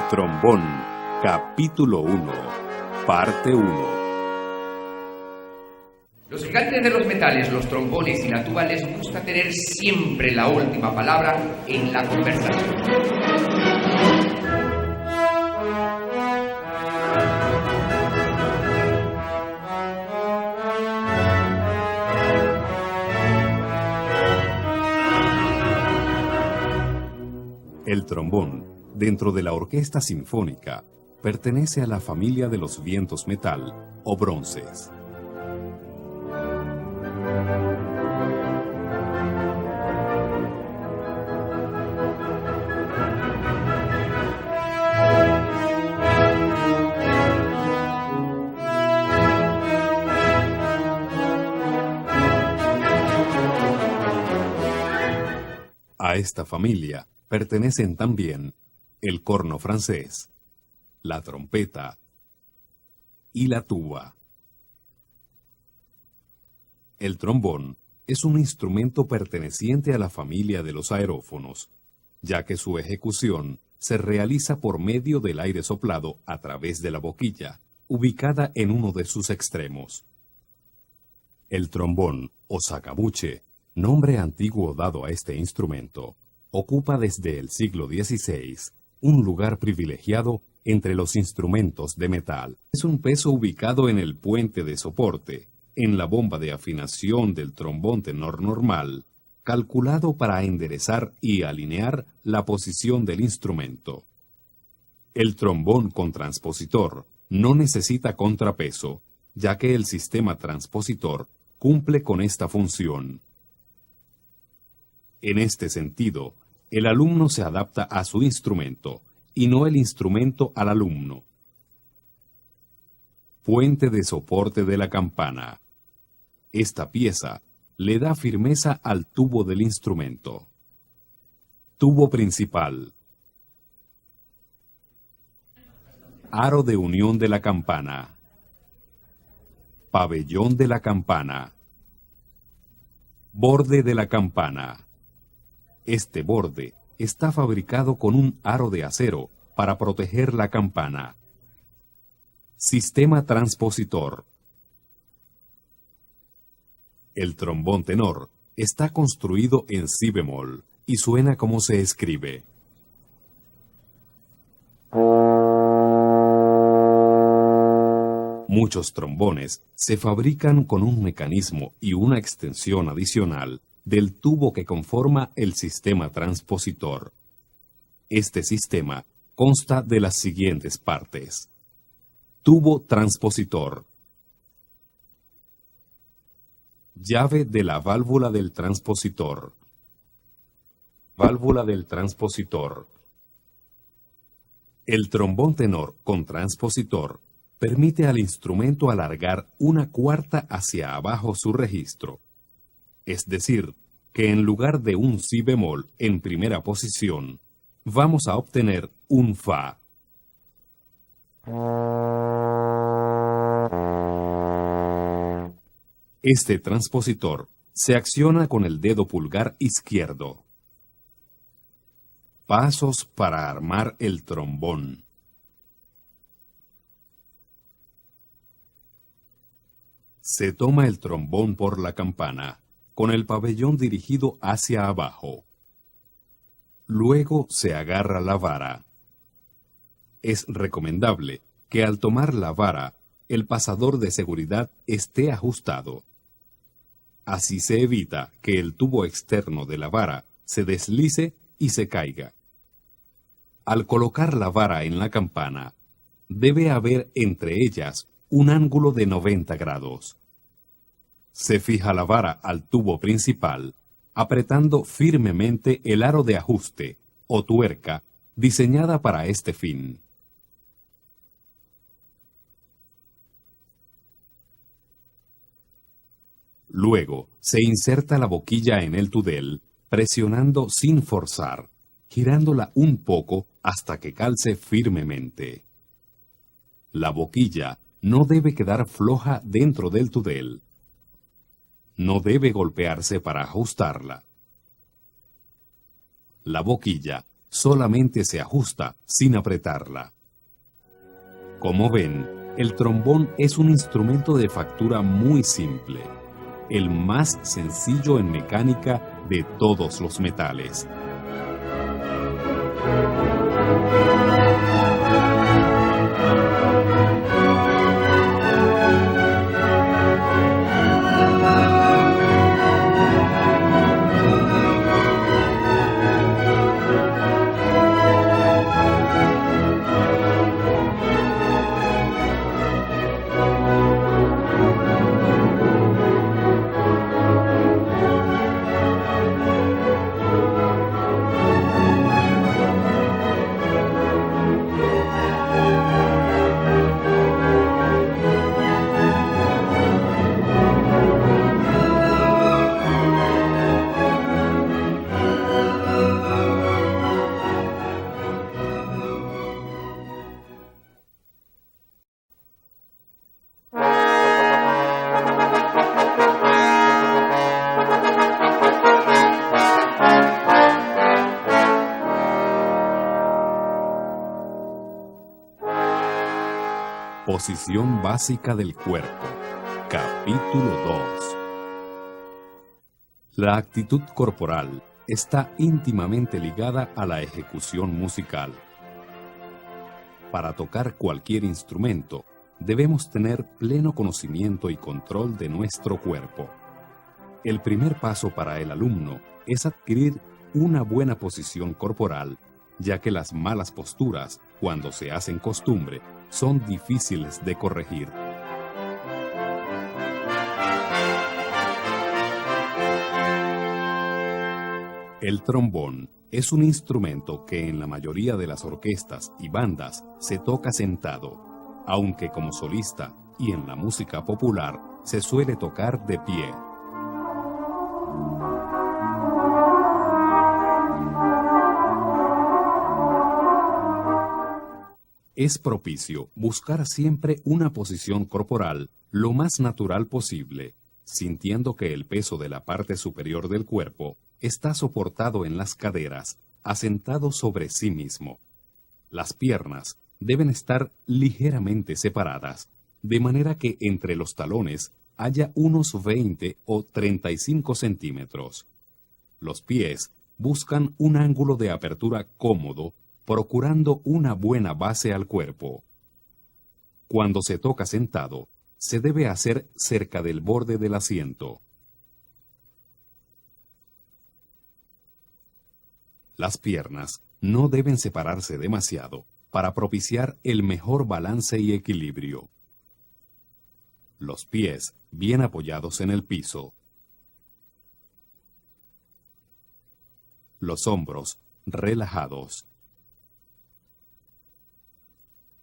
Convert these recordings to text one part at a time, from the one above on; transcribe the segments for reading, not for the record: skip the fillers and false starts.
trombón, capítulo 1, parte 1. Los gigantes de los metales, los trombones y la tuba les gusta tener siempre la última palabra en la conversación. El trombón, dentro de la orquesta sinfónica, pertenece a la familia de los vientos metal o bronces. A esta familia pertenecen también el corno francés, la trompeta y la tuba. El trombón es un instrumento perteneciente a la familia de los aerófonos, ya que su ejecución se realiza por medio del aire soplado a través de la boquilla, ubicada en uno de sus extremos. El trombón o sacabuche, nombre antiguo dado a este instrumento, ocupa desde el siglo XVI un lugar privilegiado entre los instrumentos de metal. Es un peso ubicado en el puente de soporte, en la bomba de afinación del trombón tenor normal, calculado para enderezar y alinear la posición del instrumento. El trombón con transpositor no necesita contrapeso, ya que el sistema transpositor cumple con esta función. En este sentido, el alumno se adapta a su instrumento y no el instrumento al alumno. Puente de soporte de la campana. Esta pieza le da firmeza al tubo del instrumento. Tubo principal. Aro de unión de la campana. Pabellón de la campana. Borde de la campana. Este borde está fabricado con un aro de acero para proteger la campana. Sistema transpositor. El trombón tenor está construido en si bemol y suena como se escribe. Muchos trombones se fabrican con un mecanismo y una extensión adicional del tubo que conforma el sistema transpositor. Este sistema consta de las siguientes partes. Tubo transpositor. Llave de la válvula del transpositor. Válvula del transpositor. El trombón tenor con transpositor permite al instrumento alargar una cuarta hacia abajo su registro. Es decir, que en lugar de un si bemol en primera posición, vamos a obtener un fa. Este transpositor se acciona con el dedo pulgar izquierdo. Pasos para armar el trombón. Se toma el trombón por la campana, con el pabellón dirigido hacia abajo. Luego se agarra la vara. Es recomendable que al tomar la vara, el pasador de seguridad esté ajustado. Así se evita que el tubo externo de la vara se deslice y se caiga. Al colocar la vara en la campana, debe haber entre ellas un ángulo de 90 grados. Se fija la vara al tubo principal, apretando firmemente el aro de ajuste, o tuerca, diseñada para este fin. Luego, se inserta la boquilla en el tudel, presionando sin forzar, girándola un poco hasta que calce firmemente. La boquilla no debe quedar floja dentro del tudel. No debe golpearse para ajustarla. La boquilla solamente se ajusta sin apretarla. Como ven, el trombón es un instrumento de factura muy simple, el más sencillo en mecánica de todos los metales. Posición básica del cuerpo. Capítulo 2. La actitud corporal está íntimamente ligada a la ejecución musical. Para tocar cualquier instrumento, debemos tener pleno conocimiento y control de nuestro cuerpo. El primer paso para el alumno es adquirir una buena posición corporal, ya que las malas posturas, cuando se hacen costumbre, son difíciles de corregir. El trombón es un instrumento que en la mayoría de las orquestas y bandas se toca sentado, aunque como solista y en la música popular se suele tocar de pie. Es propicio buscar siempre una posición corporal lo más natural posible, sintiendo que el peso de la parte superior del cuerpo está soportado en las caderas, asentado sobre sí mismo. Las piernas deben estar ligeramente separadas, de manera que entre los talones haya unos 20 o 35 centímetros. Los pies buscan un ángulo de apertura cómodo, procurando una buena base al cuerpo. Cuando se toca sentado, se debe hacer cerca del borde del asiento. Las piernas no deben separarse demasiado para propiciar el mejor balance y equilibrio. Los pies bien apoyados en el piso. Los hombros relajados.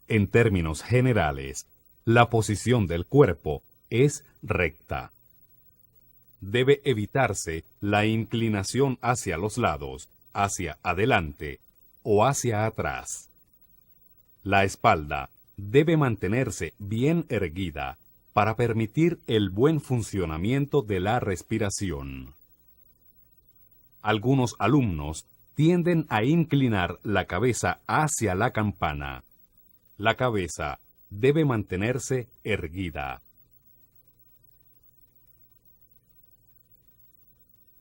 En términos generales, la posición del cuerpo es recta. Debe evitarse la inclinación hacia los lados, hacia adelante o hacia atrás. La espalda debe mantenerse bien erguida para permitir el buen funcionamiento de la respiración. Algunos alumnos tienden a inclinar la cabeza hacia la campana. La cabeza debe mantenerse erguida.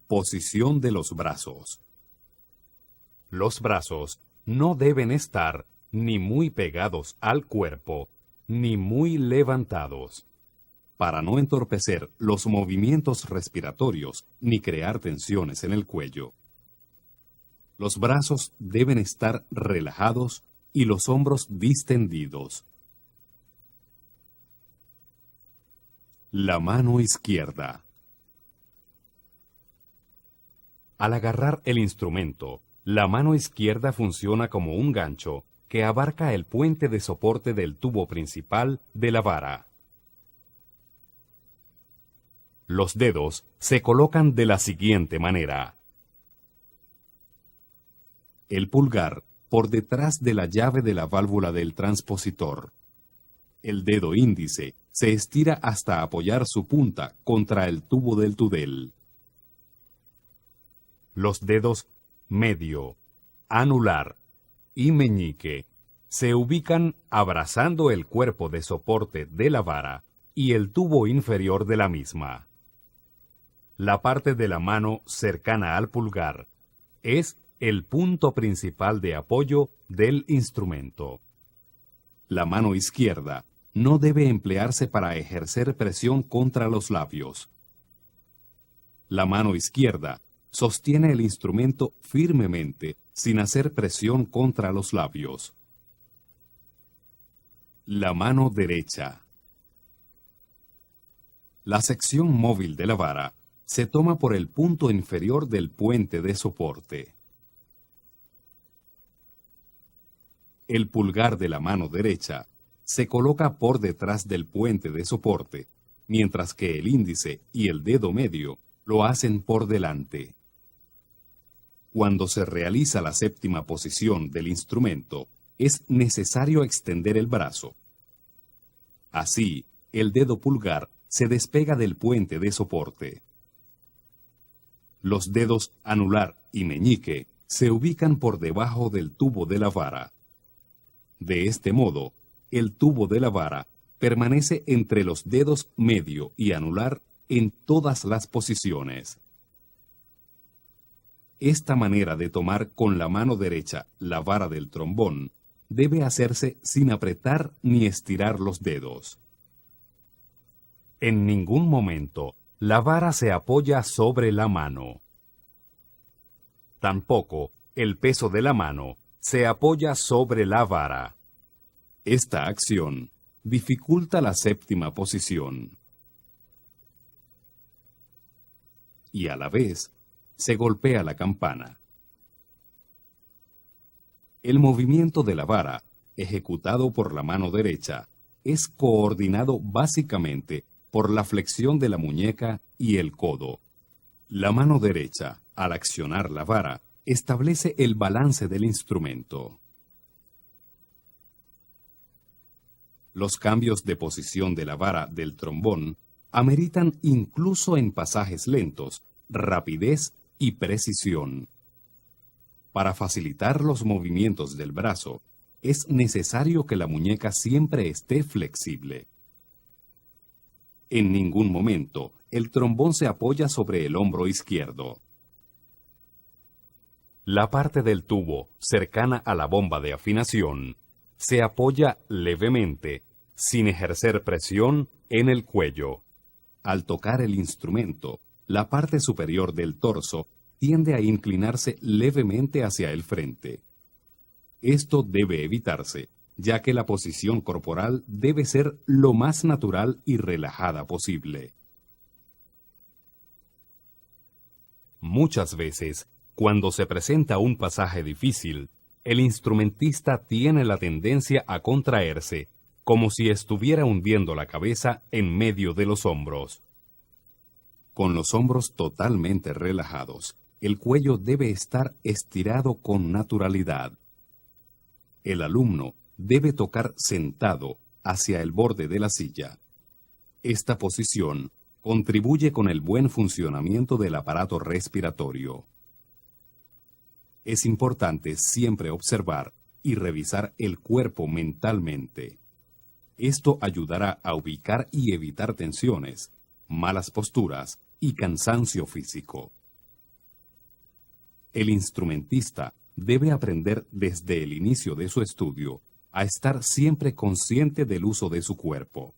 Posición de los brazos. Los brazos no deben estar ni muy pegados al cuerpo, ni muy levantados, para no entorpecer los movimientos respiratorios ni crear tensiones en el cuello. Los brazos deben estar relajados y los hombros distendidos. La mano izquierda. Al agarrar el instrumento, la mano izquierda funciona como un gancho que abarca el puente de soporte del tubo principal de la vara. Los dedos se colocan de la siguiente manera. El pulgar por detrás de la llave de la válvula del transpositor. El dedo índice se estira hasta apoyar su punta contra el tubo del tudel. Los dedos medio, anular y meñique se ubican abrazando el cuerpo de soporte de la vara y el tubo inferior de la misma. La parte de la mano cercana al pulgar es el punto principal de apoyo del instrumento. La mano izquierda no debe emplearse para ejercer presión contra los labios. La mano izquierda sostiene el instrumento firmemente sin hacer presión contra los labios. La mano derecha. La sección móvil de la vara se toma por el punto inferior del puente de soporte. El pulgar de la mano derecha se coloca por detrás del puente de soporte, mientras que el índice y el dedo medio lo hacen por delante. Cuando se realiza la séptima posición del instrumento, es necesario extender el brazo. Así, el dedo pulgar se despega del puente de soporte. Los dedos anular y meñique se ubican por debajo del tubo de la vara. De este modo, el tubo de la vara permanece entre los dedos medio y anular en todas las posiciones. Esta manera de tomar con la mano derecha la vara del trombón debe hacerse sin apretar ni estirar los dedos. En ningún momento la vara se apoya sobre la mano. Tampoco el peso de la mano se apoya sobre la vara. Esta acción dificulta la séptima posición. Y a la vez, se golpea la campana. El movimiento de la vara, ejecutado por la mano derecha, es coordinado básicamente por la flexión de la muñeca y el codo. La mano derecha, al accionar la vara, establece el balance del instrumento. Los cambios de posición de la vara del trombón ameritan incluso en pasajes lentos, rapidez y precisión. Para facilitar los movimientos del brazo, es necesario que la muñeca siempre esté flexible. En ningún momento, el trombón se apoya sobre el hombro izquierdo. La parte del tubo cercana a la bomba de afinación se apoya levemente, sin ejercer presión, en el cuello. Al tocar el instrumento, la parte superior del torso tiende a inclinarse levemente hacia el frente. Esto debe evitarse, ya que la posición corporal debe ser lo más natural y relajada posible. Muchas veces, cuando se presenta un pasaje difícil, el instrumentista tiene la tendencia a contraerse, como si estuviera hundiendo la cabeza en medio de los hombros. Con los hombros totalmente relajados, el cuello debe estar estirado con naturalidad. El alumno debe tocar sentado hacia el borde de la silla. Esta posición contribuye con el buen funcionamiento del aparato respiratorio. Es importante siempre observar y revisar el cuerpo mentalmente. Esto ayudará a ubicar y evitar tensiones, malas posturas y cansancio físico. El instrumentista debe aprender desde el inicio de su estudio a estar siempre consciente del uso de su cuerpo.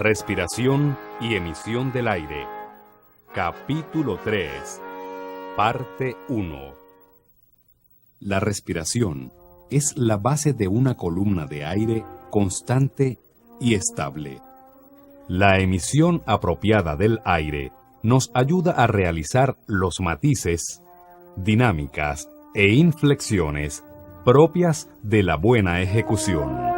Respiración y emisión del aire. Capítulo 3. Parte 1. La respiración es la base de una columna de aire constante y estable. La emisión apropiada del aire nos ayuda a realizar los matices, dinámicas e inflexiones propias de la buena ejecución.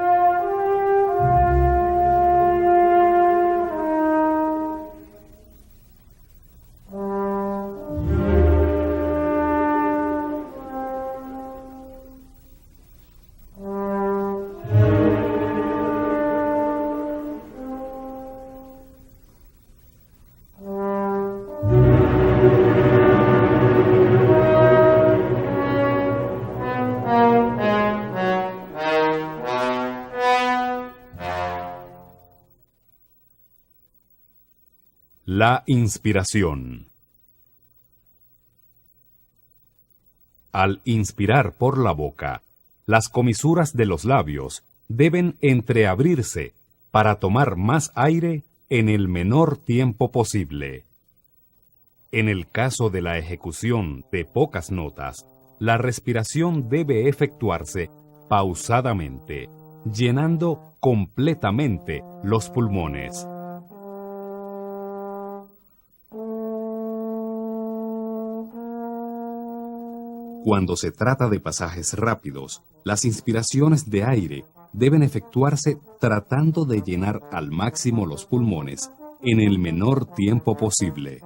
La inspiración. Al inspirar por la boca, las comisuras de los labios deben entreabrirse para tomar más aire en el menor tiempo posible. En el caso de la ejecución de pocas notas, la respiración debe efectuarse pausadamente, llenando completamente los pulmones. Cuando se trata de pasajes rápidos, las inspiraciones de aire deben efectuarse tratando de llenar al máximo los pulmones en el menor tiempo posible.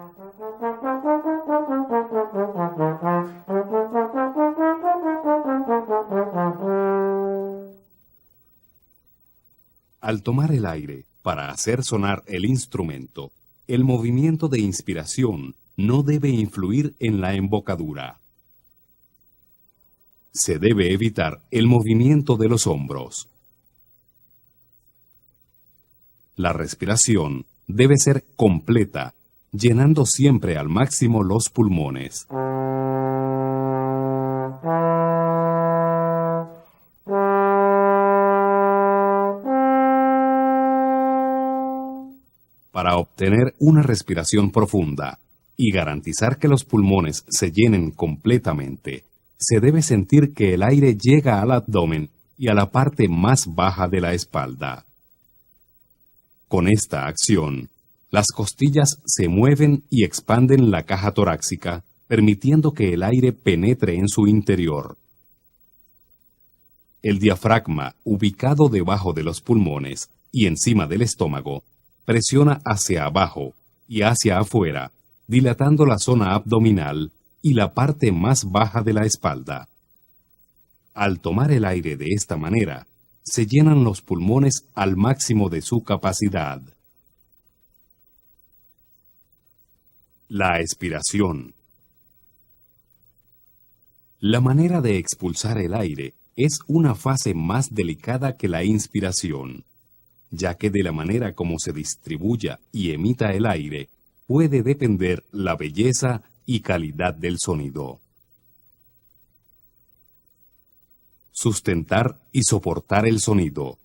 Al tomar el aire para hacer sonar el instrumento, el movimiento de inspiración no debe influir en la embocadura. Se debe evitar el movimiento de los hombros. La respiración debe ser completa, llenando siempre al máximo los pulmones. Para obtener una respiración profunda y garantizar que los pulmones se llenen completamente, se debe sentir que el aire llega al abdomen y a la parte más baja de la espalda. Con esta acción, las costillas se mueven y expanden la caja torácica, permitiendo que el aire penetre en su interior. El diafragma, ubicado debajo de los pulmones y encima del estómago, presiona hacia abajo y hacia afuera, dilatando la zona abdominal y la parte más baja de la espalda. Al tomar el aire de esta manera, se llenan los pulmones al máximo de su capacidad. La expiración. La manera de expulsar el aire es una fase más delicada que la inspiración, ya que de la manera como se distribuya y emita el aire, puede depender la belleza y calidad del sonido. Sustentar y soportar el sonido.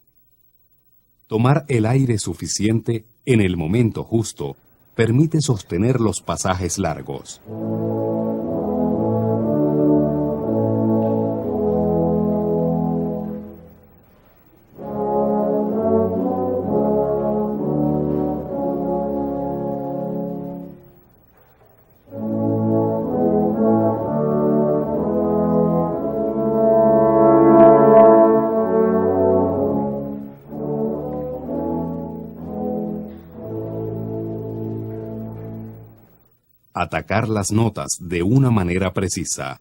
Tomar el aire suficiente en el momento justo permite sostener los pasajes largos. Atacar las notas de una manera precisa.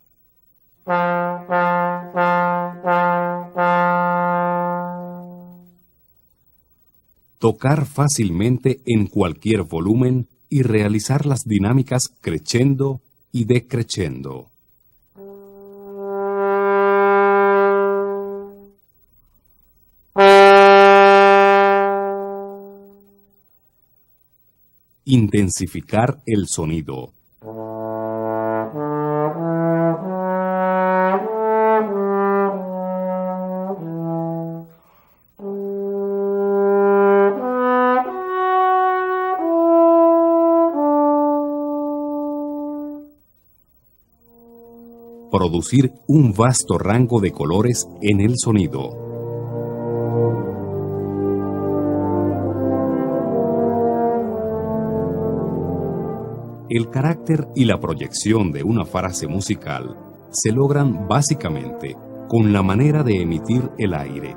Tocar fácilmente en cualquier volumen y realizar las dinámicas crescendo y decrescendo. Intensificar el sonido. Producir un vasto rango de colores en el sonido. El carácter y la proyección de una frase musical se logran básicamente con la manera de emitir el aire.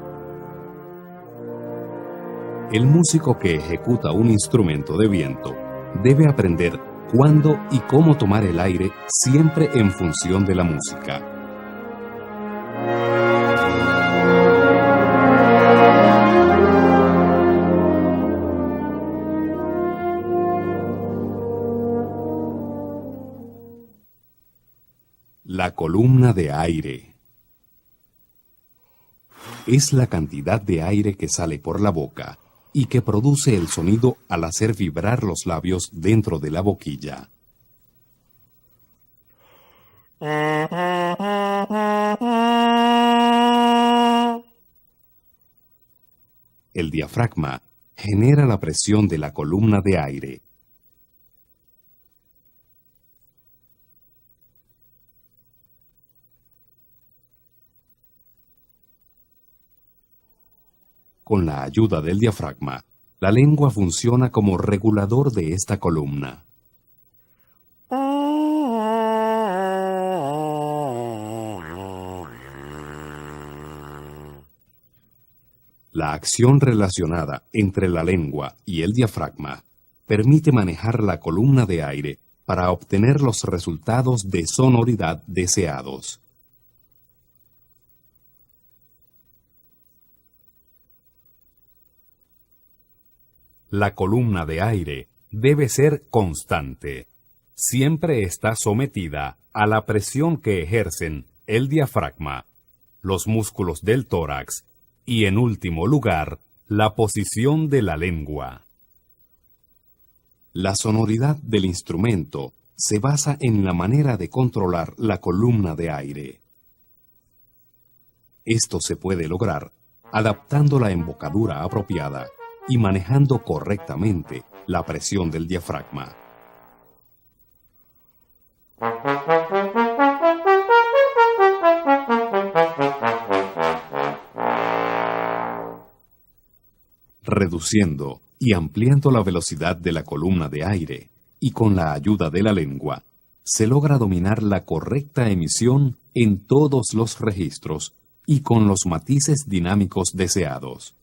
El músico que ejecuta un instrumento de viento debe aprender cuándo y cómo tomar el aire siempre en función de la música. La columna de aire es la cantidad de aire que sale por la boca y que produce el sonido al hacer vibrar los labios dentro de la boquilla. El diafragma genera la presión de la columna de aire. Con la ayuda del diafragma, la lengua funciona como regulador de esta columna. La acción relacionada entre la lengua y el diafragma permite manejar la columna de aire para obtener los resultados de sonoridad deseados. La columna de aire debe ser constante. Siempre está sometida a la presión que ejercen el diafragma, los músculos del tórax y, en último lugar, la posición de la lengua. La sonoridad del instrumento se basa en la manera de controlar la columna de aire. Esto se puede lograr adaptando la embocadura apropiada y manejando correctamente la presión del diafragma. Reduciendo y ampliando la velocidad de la columna de aire y con la ayuda de la lengua, se logra dominar la correcta emisión en todos los registros y con los matices dinámicos deseados.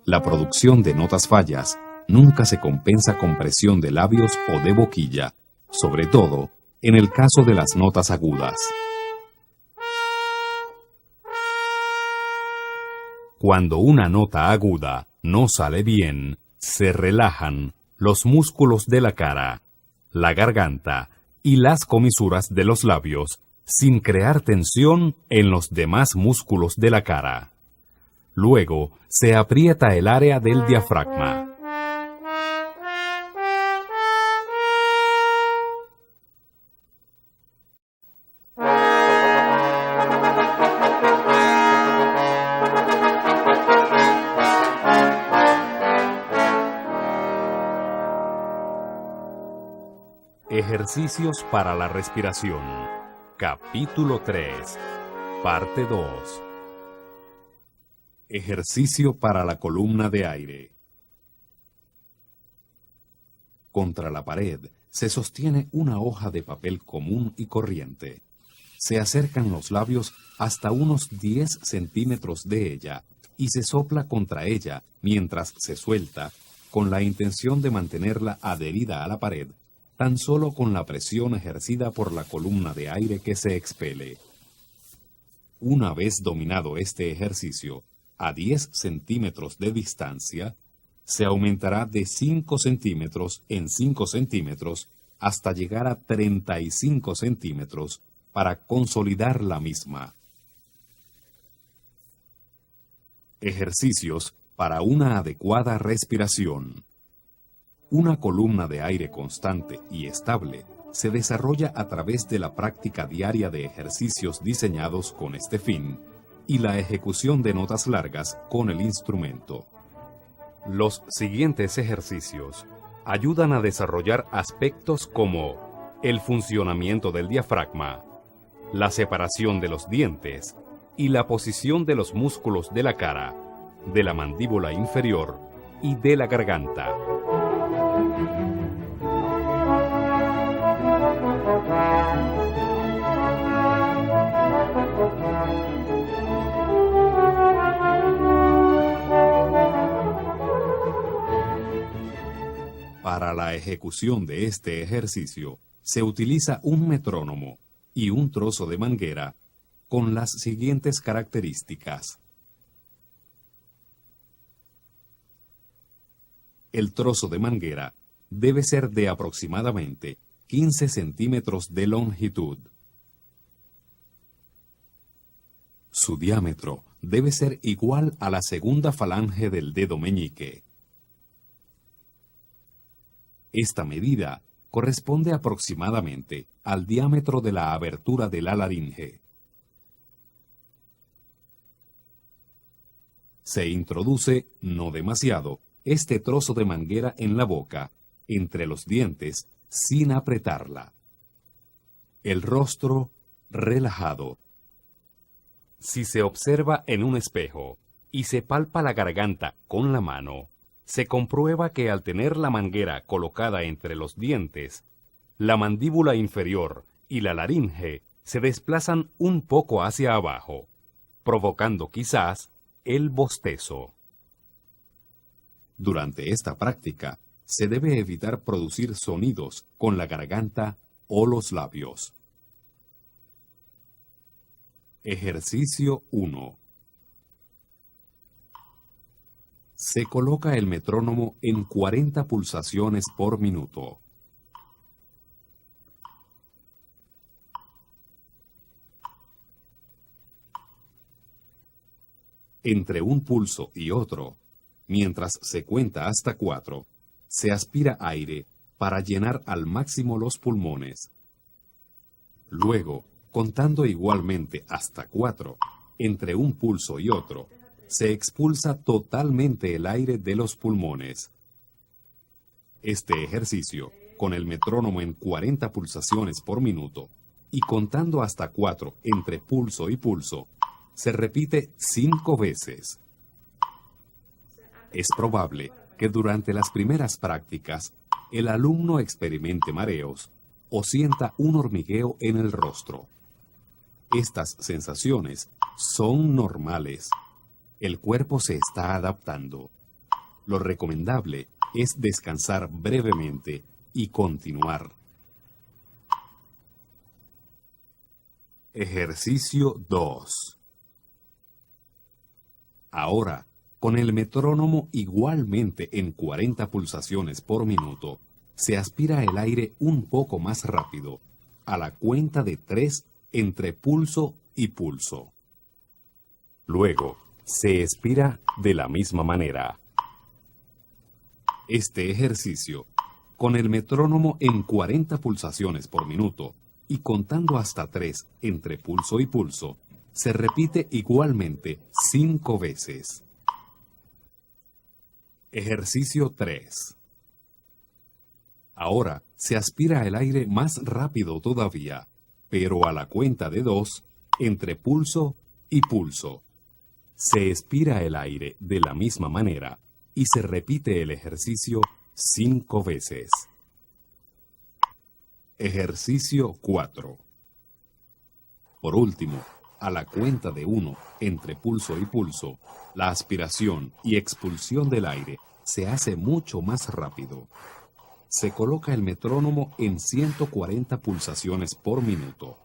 La producción de notas fallas nunca se compensa con presión de labios o de boquilla, sobre todo en el caso de las notas agudas. Cuando una nota aguda no sale bien, se relajan los músculos de la cara, la garganta y las comisuras de los labios sin crear tensión en los demás músculos de la cara. Luego se aprieta el área del diafragma. Ejercicios para la respiración. Capítulo 3. Parte 2. Ejercicio para la columna de aire. Contra la pared se sostiene una hoja de papel común y corriente. Se acercan los labios hasta unos 10 centímetros de ella y se sopla contra ella mientras se suelta, con la intención de mantenerla adherida a la pared, tan solo con la presión ejercida por la columna de aire que se expele. Una vez dominado este ejercicio, a 10 centímetros de distancia, se aumentará de 5 centímetros en 5 centímetros hasta llegar a 35 centímetros para consolidar la misma. Ejercicios para una adecuada respiración. Una columna de aire constante y estable se desarrolla a través de la práctica diaria de ejercicios diseñados con este fin y la ejecución de notas largas con el instrumento. Los siguientes ejercicios ayudan a desarrollar aspectos como el funcionamiento del diafragma, la separación de los dientes y la posición de los músculos de la cara, de la mandíbula inferior y de la garganta. Para la ejecución de este ejercicio, se utiliza un metrónomo y un trozo de manguera con las siguientes características. El trozo de manguera debe ser de aproximadamente 15 centímetros de longitud. Su diámetro debe ser igual a la segunda falange del dedo meñique. Esta medida corresponde aproximadamente al diámetro de la abertura de la laringe. Se introduce, no demasiado, este trozo de manguera en la boca, entre los dientes, sin apretarla. El rostro relajado. Si se observa en un espejo y se palpa la garganta con la mano, se comprueba que al tener la manguera colocada entre los dientes, la mandíbula inferior y la laringe se desplazan un poco hacia abajo, provocando quizás el bostezo. Durante esta práctica, se debe evitar producir sonidos con la garganta o los labios. Ejercicio 1. Se coloca el metrónomo en 40 pulsaciones por minuto. Entre un pulso y otro, mientras se cuenta hasta 4, se aspira aire para llenar al máximo los pulmones. Luego, contando igualmente hasta 4, entre un pulso y otro, se expulsa totalmente el aire de los pulmones. Este ejercicio, con el metrónomo en 40 pulsaciones por minuto y contando hasta 4 entre pulso y pulso, se repite 5 veces. Es probable que durante las primeras prácticas el alumno experimente mareos o sienta un hormigueo en el rostro. Estas sensaciones son normales. El cuerpo se está adaptando. Lo recomendable es descansar brevemente y continuar. Ejercicio 2. Ahora, con el metrónomo igualmente en 40 pulsaciones por minuto, se aspira el aire un poco más rápido, a la cuenta de 3 entre pulso y pulso. Luego, se expira de la misma manera. Este ejercicio, con el metrónomo en 40 pulsaciones por minuto y contando hasta 3 entre pulso y pulso, se repite igualmente 5 veces. Ejercicio 3. Ahora se aspira el aire más rápido todavía, pero a la cuenta de 2 entre pulso y pulso. Se expira el aire de la misma manera y se repite el ejercicio 5 veces. Ejercicio 4. Por último, a la cuenta de 1 entre pulso y pulso, la aspiración y expulsión del aire se hace mucho más rápido. Se coloca el metrónomo en 140 pulsaciones por minuto.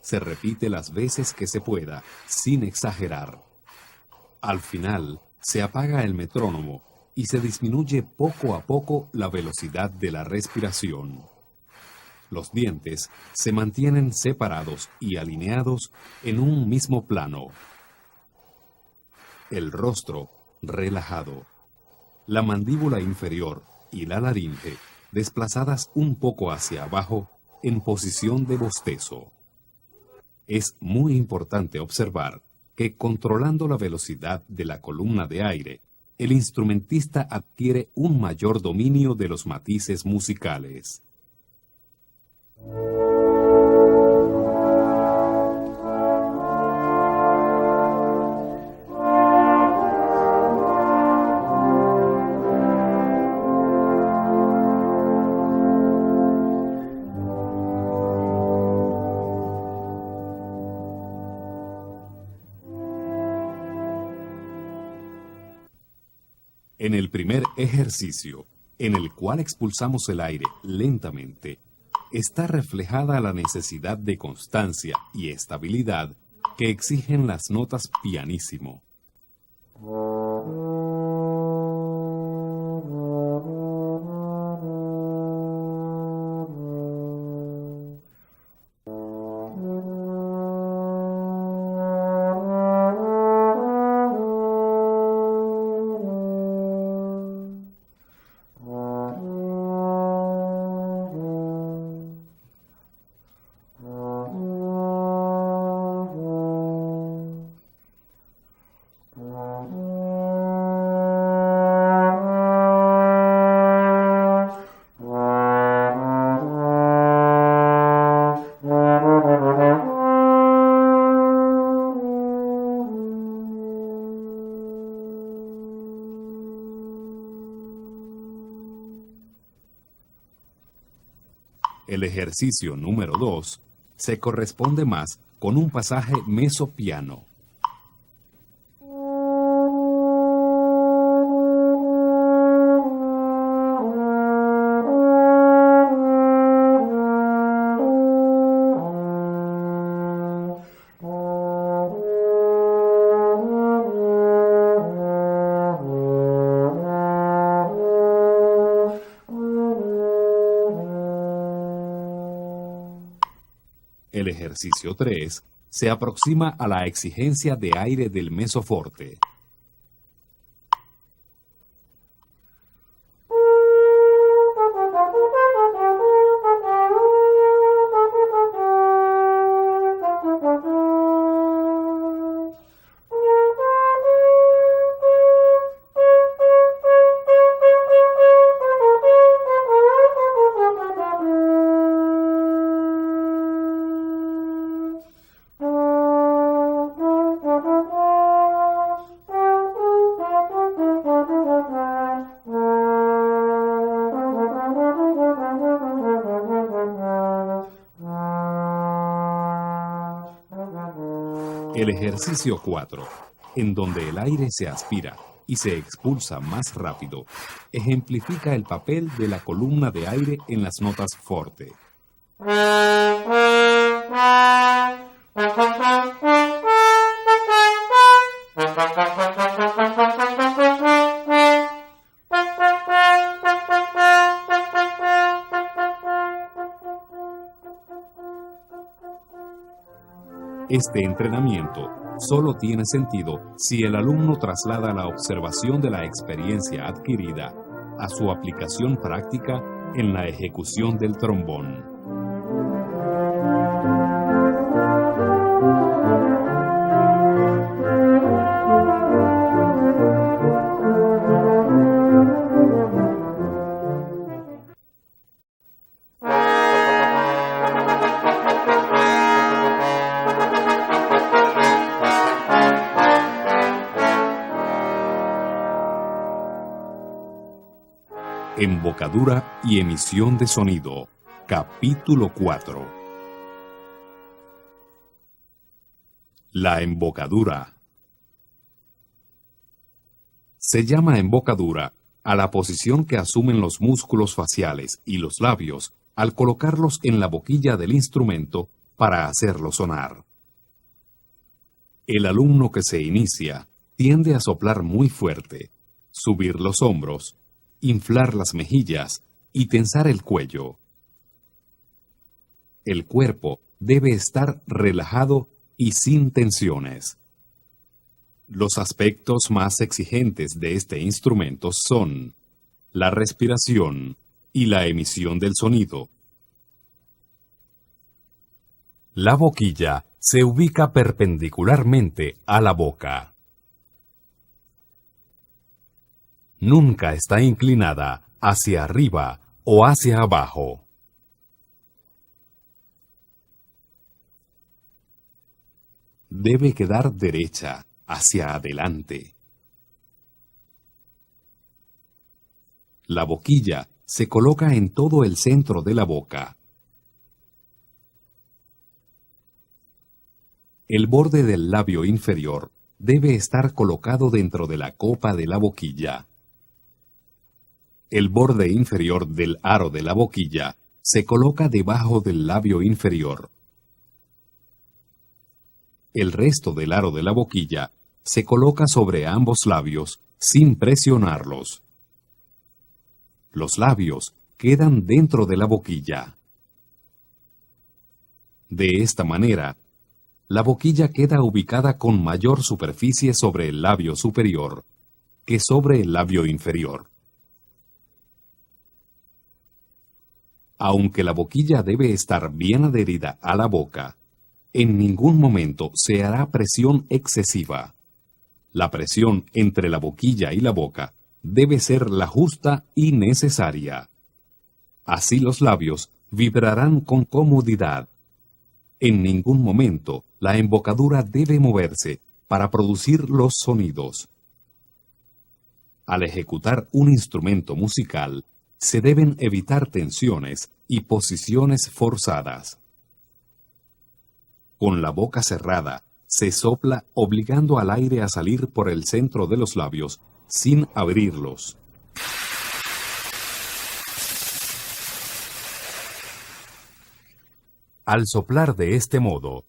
Se repite las veces que se pueda, sin exagerar. Al final, se apaga el metrónomo y se disminuye poco a poco la velocidad de la respiración. Los dientes se mantienen separados y alineados en un mismo plano. El rostro relajado. La mandíbula inferior y la laringe desplazadas un poco hacia abajo en posición de bostezo. Es muy importante observar que controlando la velocidad de la columna de aire, el instrumentista adquiere un mayor dominio de los matices musicales. En el primer ejercicio, en el cual expulsamos el aire lentamente, está reflejada la necesidad de constancia y estabilidad que exigen las notas pianissimo. El ejercicio número 2 se corresponde más con un pasaje mesopiano. El ejercicio 3 se aproxima a la exigencia de aire del mesoforte. El ejercicio 4, en donde el aire se aspira y se expulsa más rápido, ejemplifica el papel de la columna de aire en las notas forte. Este entrenamiento solo tiene sentido si el alumno traslada la observación de la experiencia adquirida a su aplicación práctica en la ejecución del trombón. Embocadura y emisión de sonido. Capítulo 4. La embocadura. Se llama embocadura a la posición que asumen los músculos faciales y los labios al colocarlos en la boquilla del instrumento para hacerlo sonar. El alumno que se inicia tiende a soplar muy fuerte, subir los hombros, inflar las mejillas y tensar el cuello. El cuerpo debe estar relajado y sin tensiones. Los aspectos más exigentes de este instrumento son la respiración y la emisión del sonido. La boquilla se ubica perpendicularmente a la boca. Nunca está inclinada hacia arriba o hacia abajo. Debe quedar derecha, hacia adelante. La boquilla se coloca en todo el centro de la boca. El borde del labio inferior debe estar colocado dentro de la copa de la boquilla. El borde inferior del aro de la boquilla se coloca debajo del labio inferior. El resto del aro de la boquilla se coloca sobre ambos labios sin presionarlos. Los labios quedan dentro de la boquilla. De esta manera, la boquilla queda ubicada con mayor superficie sobre el labio superior que sobre el labio inferior. Aunque la boquilla debe estar bien adherida a la boca, en ningún momento se hará presión excesiva. La presión entre la boquilla y la boca debe ser la justa y necesaria. Así los labios vibrarán con comodidad. En ningún momento la embocadura debe moverse para producir los sonidos. Al ejecutar un instrumento musical, se deben evitar tensiones y posiciones forzadas. Con la boca cerrada, se sopla obligando al aire a salir por el centro de los labios sin abrirlos. Al soplar de este modo,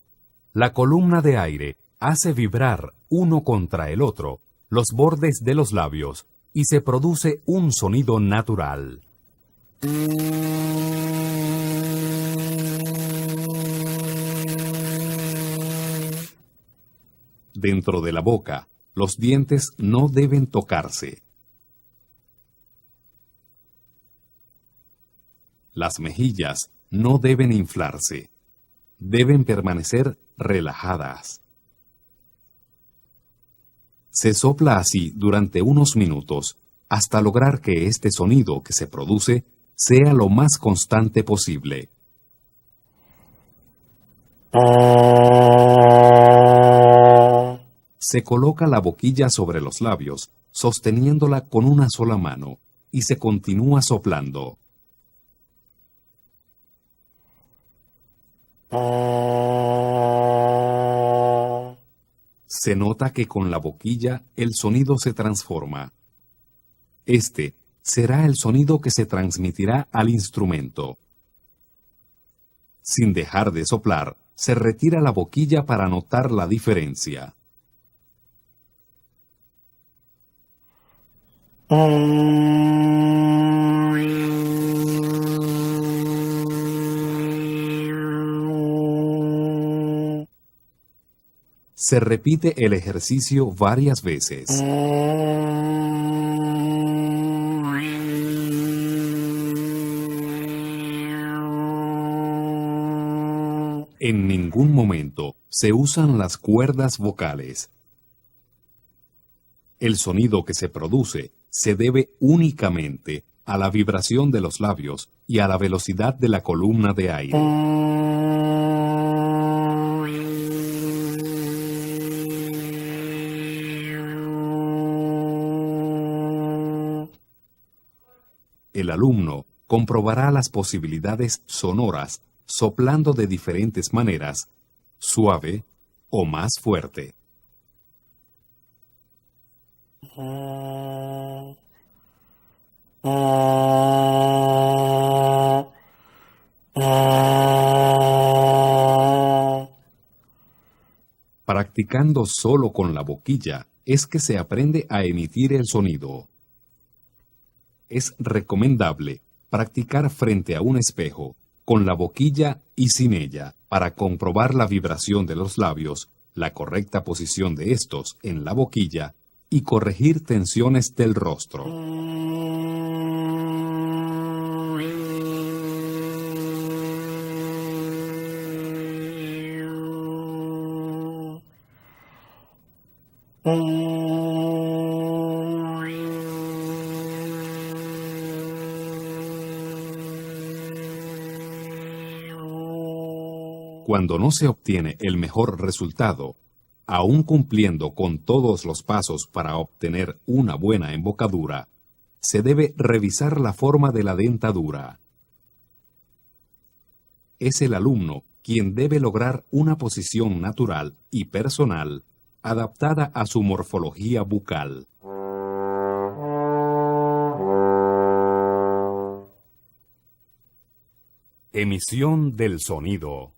la columna de aire hace vibrar uno contra el otro los bordes de los labios y se produce un sonido natural. Dentro de la boca, los dientes no deben tocarse. Las mejillas no deben inflarse. Deben permanecer relajadas. Se sopla así durante unos minutos hasta lograr que este sonido que se produce sea lo más constante posible. Se coloca la boquilla sobre los labios, sosteniéndola con una sola mano, y se continúa soplando. Se nota que con la boquilla el sonido se transforma. Este será el sonido que se transmitirá al instrumento. Sin dejar de soplar, se retira la boquilla para notar la diferencia. Se repite el ejercicio varias veces. En ningún momento se usan las cuerdas vocales. El sonido que se produce se debe únicamente a la vibración de los labios y a la velocidad de la columna de aire. El alumno comprobará las posibilidades sonoras soplando de diferentes maneras, suave o más fuerte. Practicando solo con la boquilla es que se aprende a emitir el sonido. Es recomendable practicar frente a un espejo, con la boquilla y sin ella, para comprobar la vibración de los labios, la correcta posición de estos en la boquilla y corregir tensiones del rostro. Cuando no se obtiene el mejor resultado, aun cumpliendo con todos los pasos para obtener una buena embocadura, se debe revisar la forma de la dentadura. Es el alumno quien debe lograr una posición natural y personal adaptada a su morfología bucal. Emisión del sonido.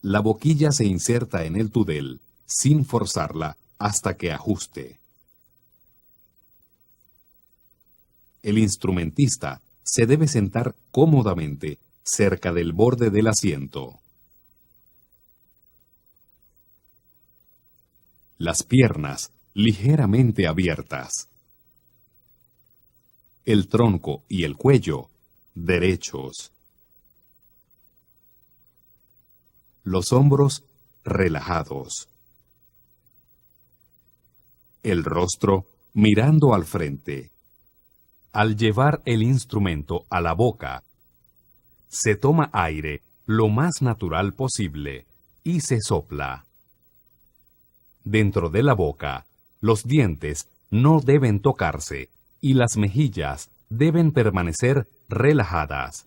La boquilla se inserta en el tudel, sin forzarla, hasta que ajuste. El instrumentista se debe sentar cómodamente cerca del borde del asiento. Las piernas ligeramente abiertas. El tronco y el cuello derechos. Los hombros relajados. El rostro mirando al frente. Al llevar el instrumento a la boca, se toma aire lo más natural posible y se sopla. Dentro de la boca, los dientes no deben tocarse y las mejillas deben permanecer relajadas.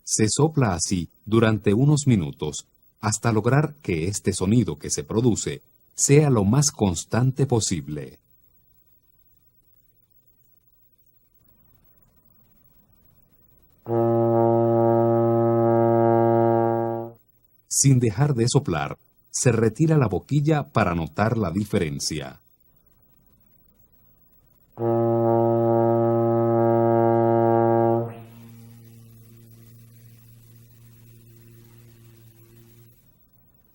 Se sopla así durante unos minutos hasta lograr que este sonido que se produce sea lo más constante posible. Sin dejar de soplar, se retira la boquilla para notar la diferencia.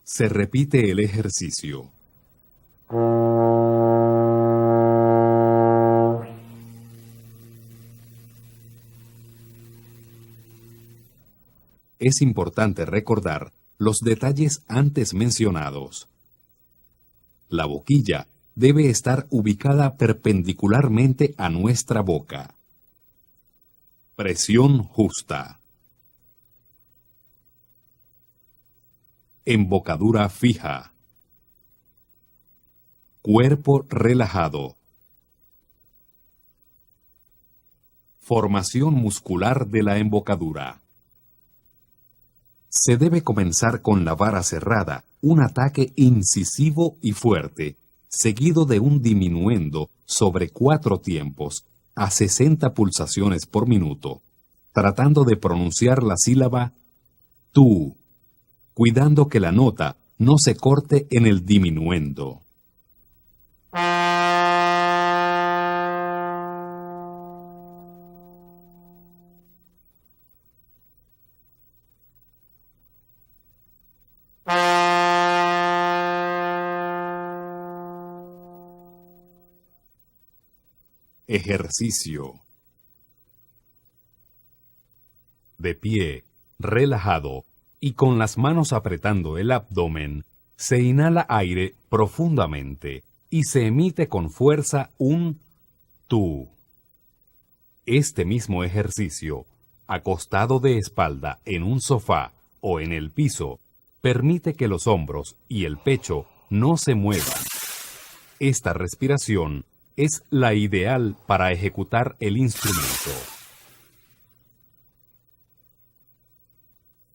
Se repite el ejercicio. Es importante recordar los detalles antes mencionados. La boquilla debe estar ubicada perpendicularmente a nuestra boca. Presión justa. Embocadura fija. Cuerpo relajado. Formación muscular de la embocadura. Se debe comenzar con la vara cerrada, un ataque incisivo y fuerte, seguido de un diminuendo sobre 4 tiempos, a 60 pulsaciones por minuto, tratando de pronunciar la sílaba tú, cuidando que la nota no se corte en el diminuendo. Ejercicio. De pie, relajado y con las manos apretando el abdomen, se inhala aire profundamente y se emite con fuerza un tú. Este mismo ejercicio, acostado de espalda en un sofá o en el piso, permite que los hombros y el pecho no se muevan. Esta respiración es la ideal para ejecutar el instrumento.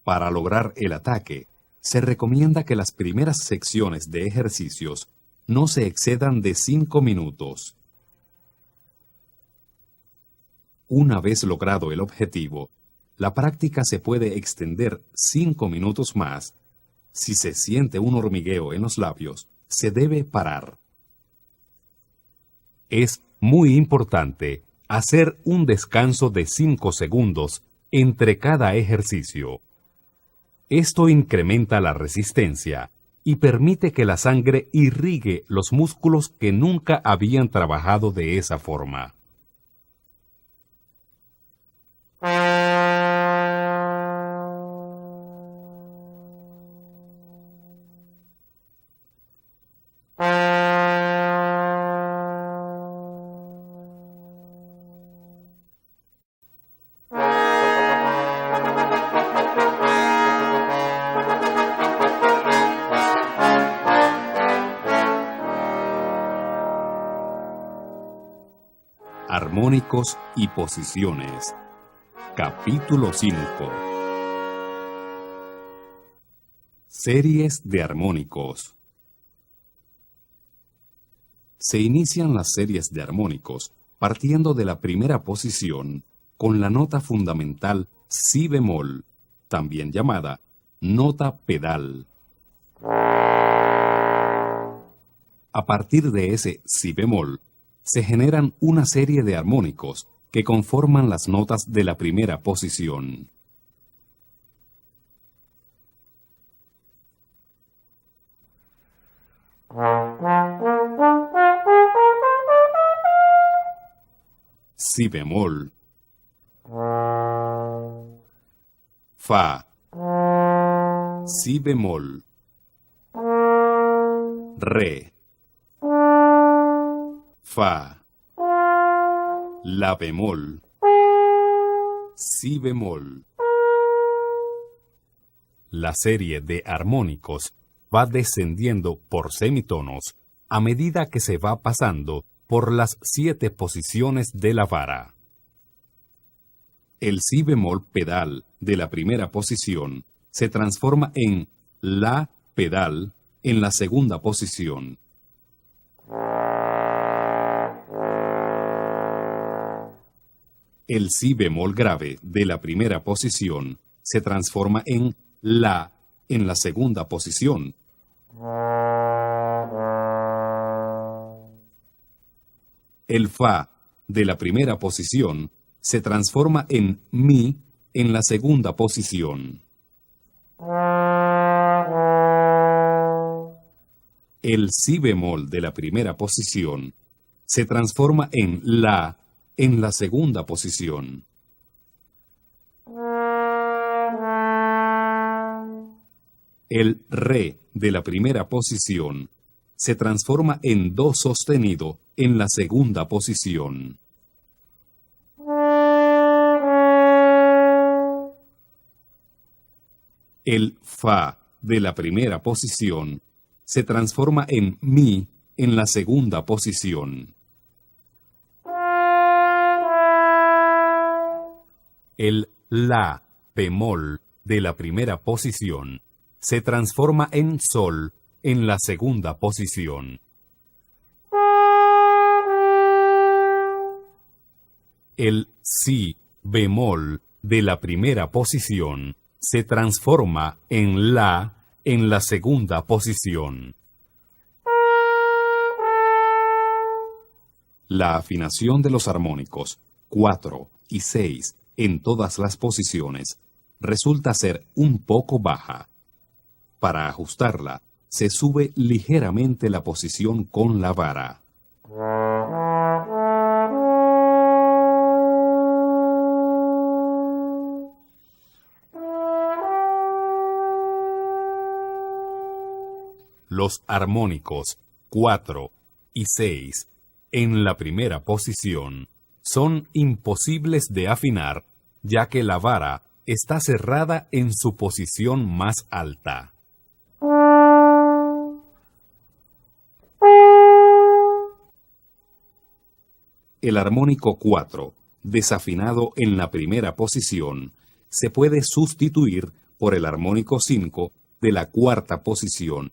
Para lograr el ataque, se recomienda que las primeras secciones de ejercicios no se excedan de 5 minutos. Una vez logrado el objetivo, la práctica se puede extender 5 minutos más. Si se siente un hormigueo en los labios, se debe parar. Es muy importante hacer un descanso de 5 segundos entre cada ejercicio. Esto incrementa la resistencia y permite que la sangre irrigue los músculos que nunca habían trabajado de esa forma. Armónicos y posiciones. Capítulo 5. Series de armónicos. Se inician las series de armónicos partiendo de la primera posición con la nota fundamental si bemol, también llamada nota pedal. A partir de ese si bemol, se generan una serie de armónicos que conforman las notas de la primera posición. Si bemol, fa, si bemol, re, fa, la bemol, si bemol. La serie de armónicos va descendiendo por semitonos a medida que se va pasando por las 7 posiciones de la vara. El si bemol pedal de la primera posición se transforma en la pedal en la segunda posición. El si bemol grave de la primera posición se transforma en la en la segunda posición. El fa de la primera posición se transforma en mi en la segunda posición. El si bemol de la primera posición se transforma en la en la segunda posición. El re de la primera posición se transforma en do sostenido en la segunda posición. El fa de la primera posición se transforma en mi en la segunda posición. El la bemol de la primera posición se transforma en sol en la segunda posición. El si bemol de la primera posición se transforma en la en la segunda posición. La afinación de los armónicos 4 y 6 en todas las posiciones resulta ser un poco baja. Para ajustarla, se sube ligeramente la posición con la vara. Los armónicos 4 y 6 en la primera posición son imposibles de afinar, ya que la vara está cerrada en su posición más alta. El armónico 4, desafinado en la primera posición, se puede sustituir por el armónico 5 de la cuarta posición.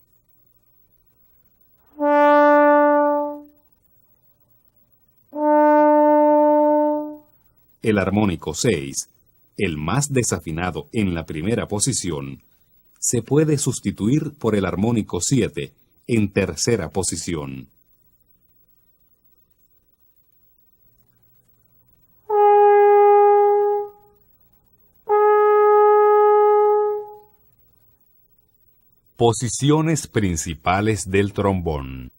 El armónico 6, el más desafinado en la primera posición, se puede sustituir por el armónico 7 en tercera posición. Posiciones principales del trombón.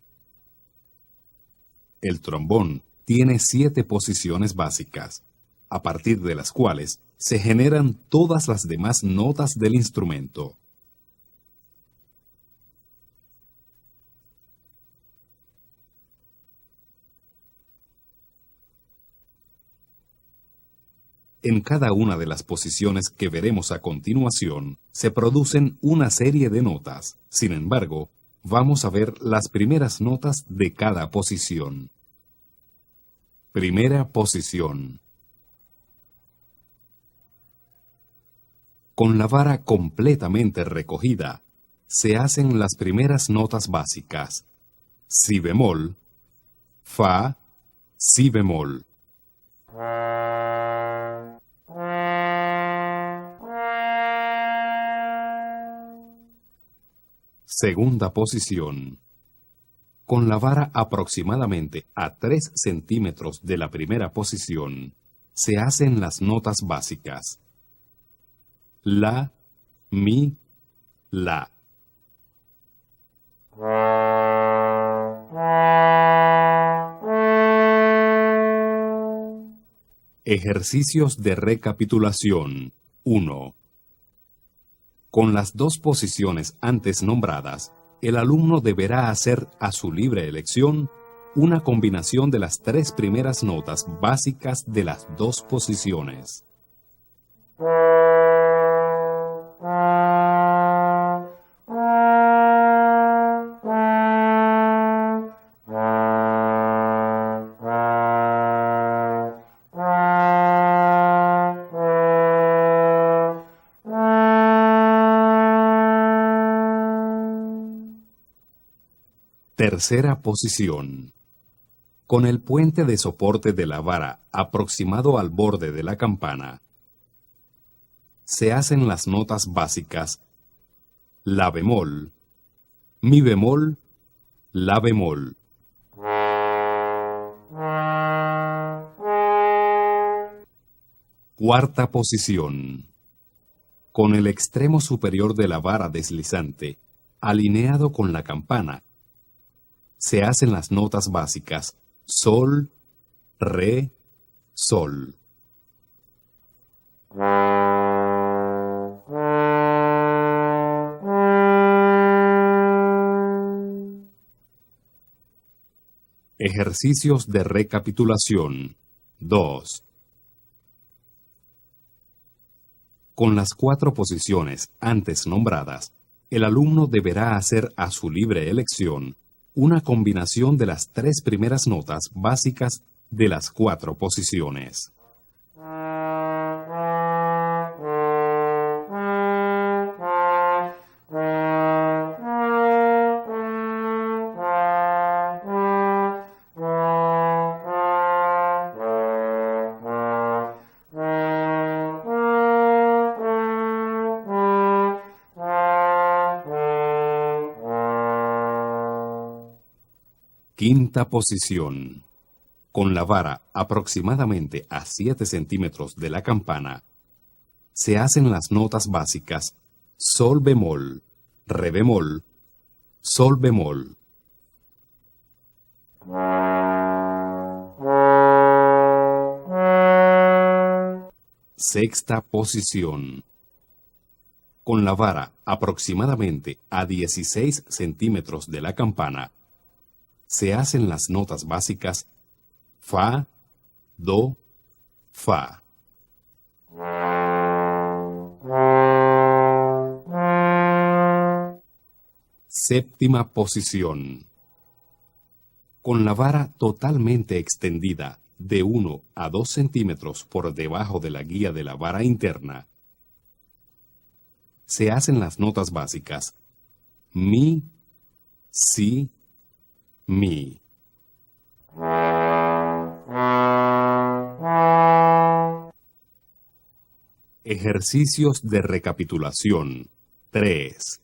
El trombón tiene 7 posiciones básicas, a partir de las cuales se generan todas las demás notas del instrumento. En cada una de las posiciones que veremos a continuación, se producen una serie de notas. Sin embargo, vamos a ver las primeras notas de cada posición. Primera posición. Con la vara completamente recogida, se hacen las primeras notas básicas: si bemol, fa, si bemol. Segunda posición. Con la vara aproximadamente a 3 centímetros de la primera posición, se hacen las notas básicas. La, mi, la. Ejercicios de recapitulación. 1. Con las 2 posiciones antes nombradas, el alumno deberá hacer a su libre elección una combinación de las 3 primeras notas básicas de las 2 posiciones. Tercera posición. Con el puente de soporte de la vara aproximado al borde de la campana, se hacen las notas básicas la bemol, mi bemol, la bemol. Cuarta posición. Con el extremo superior de la vara deslizante, alineado con la campana, se hacen las notas básicas sol, re, sol. Ejercicios de recapitulación. 2. Con las 4 posiciones antes nombradas, el alumno deberá hacer a su libre elección una combinación de las 3 primeras notas básicas de las 4 posiciones. Quinta posición. Con la vara aproximadamente a 7 centímetros de la campana, se hacen las notas básicas sol bemol, re bemol, sol bemol. Sexta posición. Con la vara aproximadamente a 16 centímetros de la campana, se hacen las notas básicas fa, do, fa. Séptima posición. Con la vara totalmente extendida de 1 a 2 centímetros por debajo de la guía de la vara interna, se hacen las notas básicas mi, si, mi. Ejercicios de recapitulación. 3.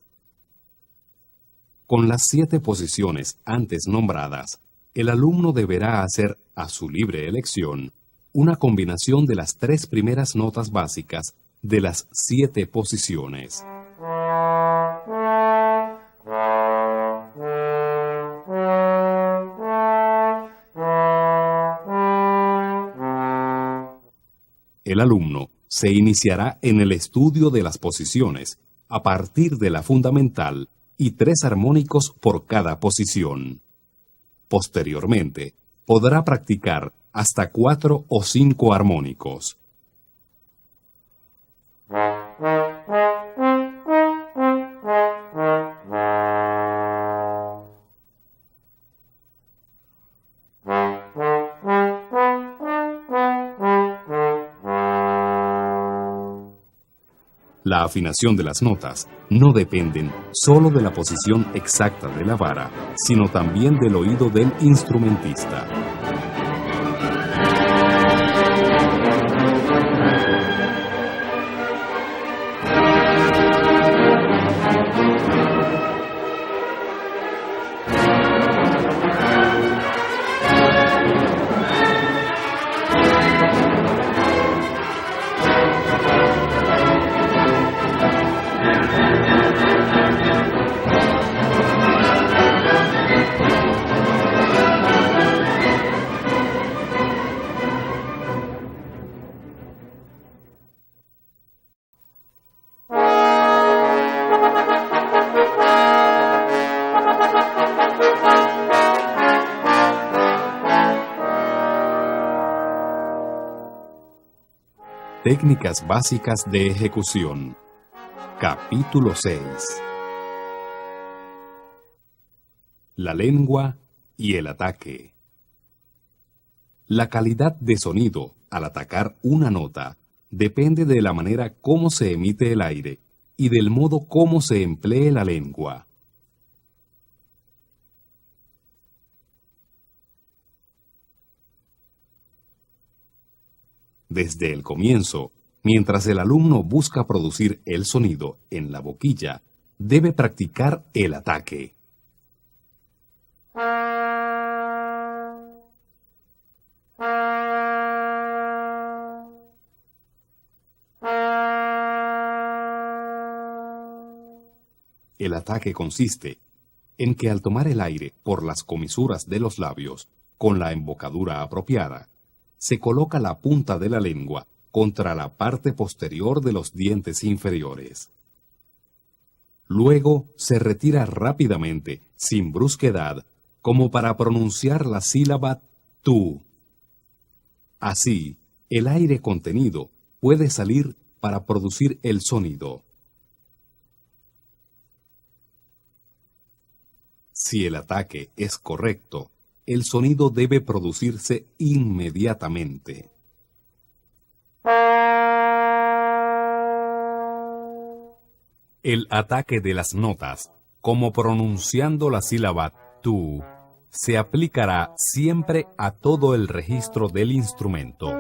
Con las 7 posiciones antes nombradas, el alumno deberá hacer a su libre elección una combinación de las 3 primeras notas básicas de las 7 posiciones. El alumno se iniciará en el estudio de las posiciones a partir de la fundamental y 3 armónicos por cada posición. Posteriormente, podrá practicar hasta 4 o 5 armónicos. La afinación de las notas no dependen solo de la posición exacta de la vara, sino también del oído del instrumentista. Técnicas básicas de ejecución. Capítulo 6. La lengua y el ataque. La calidad de sonido al atacar una nota depende de la manera como se emite el aire y del modo como se emplee la lengua. Desde el comienzo, mientras el alumno busca producir el sonido en la boquilla, debe practicar el ataque. El ataque consiste en que al tomar el aire por las comisuras de los labios, con la embocadura apropiada, se coloca la punta de la lengua contra la parte posterior de los dientes inferiores. Luego se retira rápidamente, sin brusquedad, como para pronunciar la sílaba tú. Así, el aire contenido puede salir para producir el sonido. Si el ataque es correcto, el sonido debe producirse inmediatamente. El ataque de las notas, como pronunciando la sílaba tú, se aplicará siempre a todo el registro del instrumento.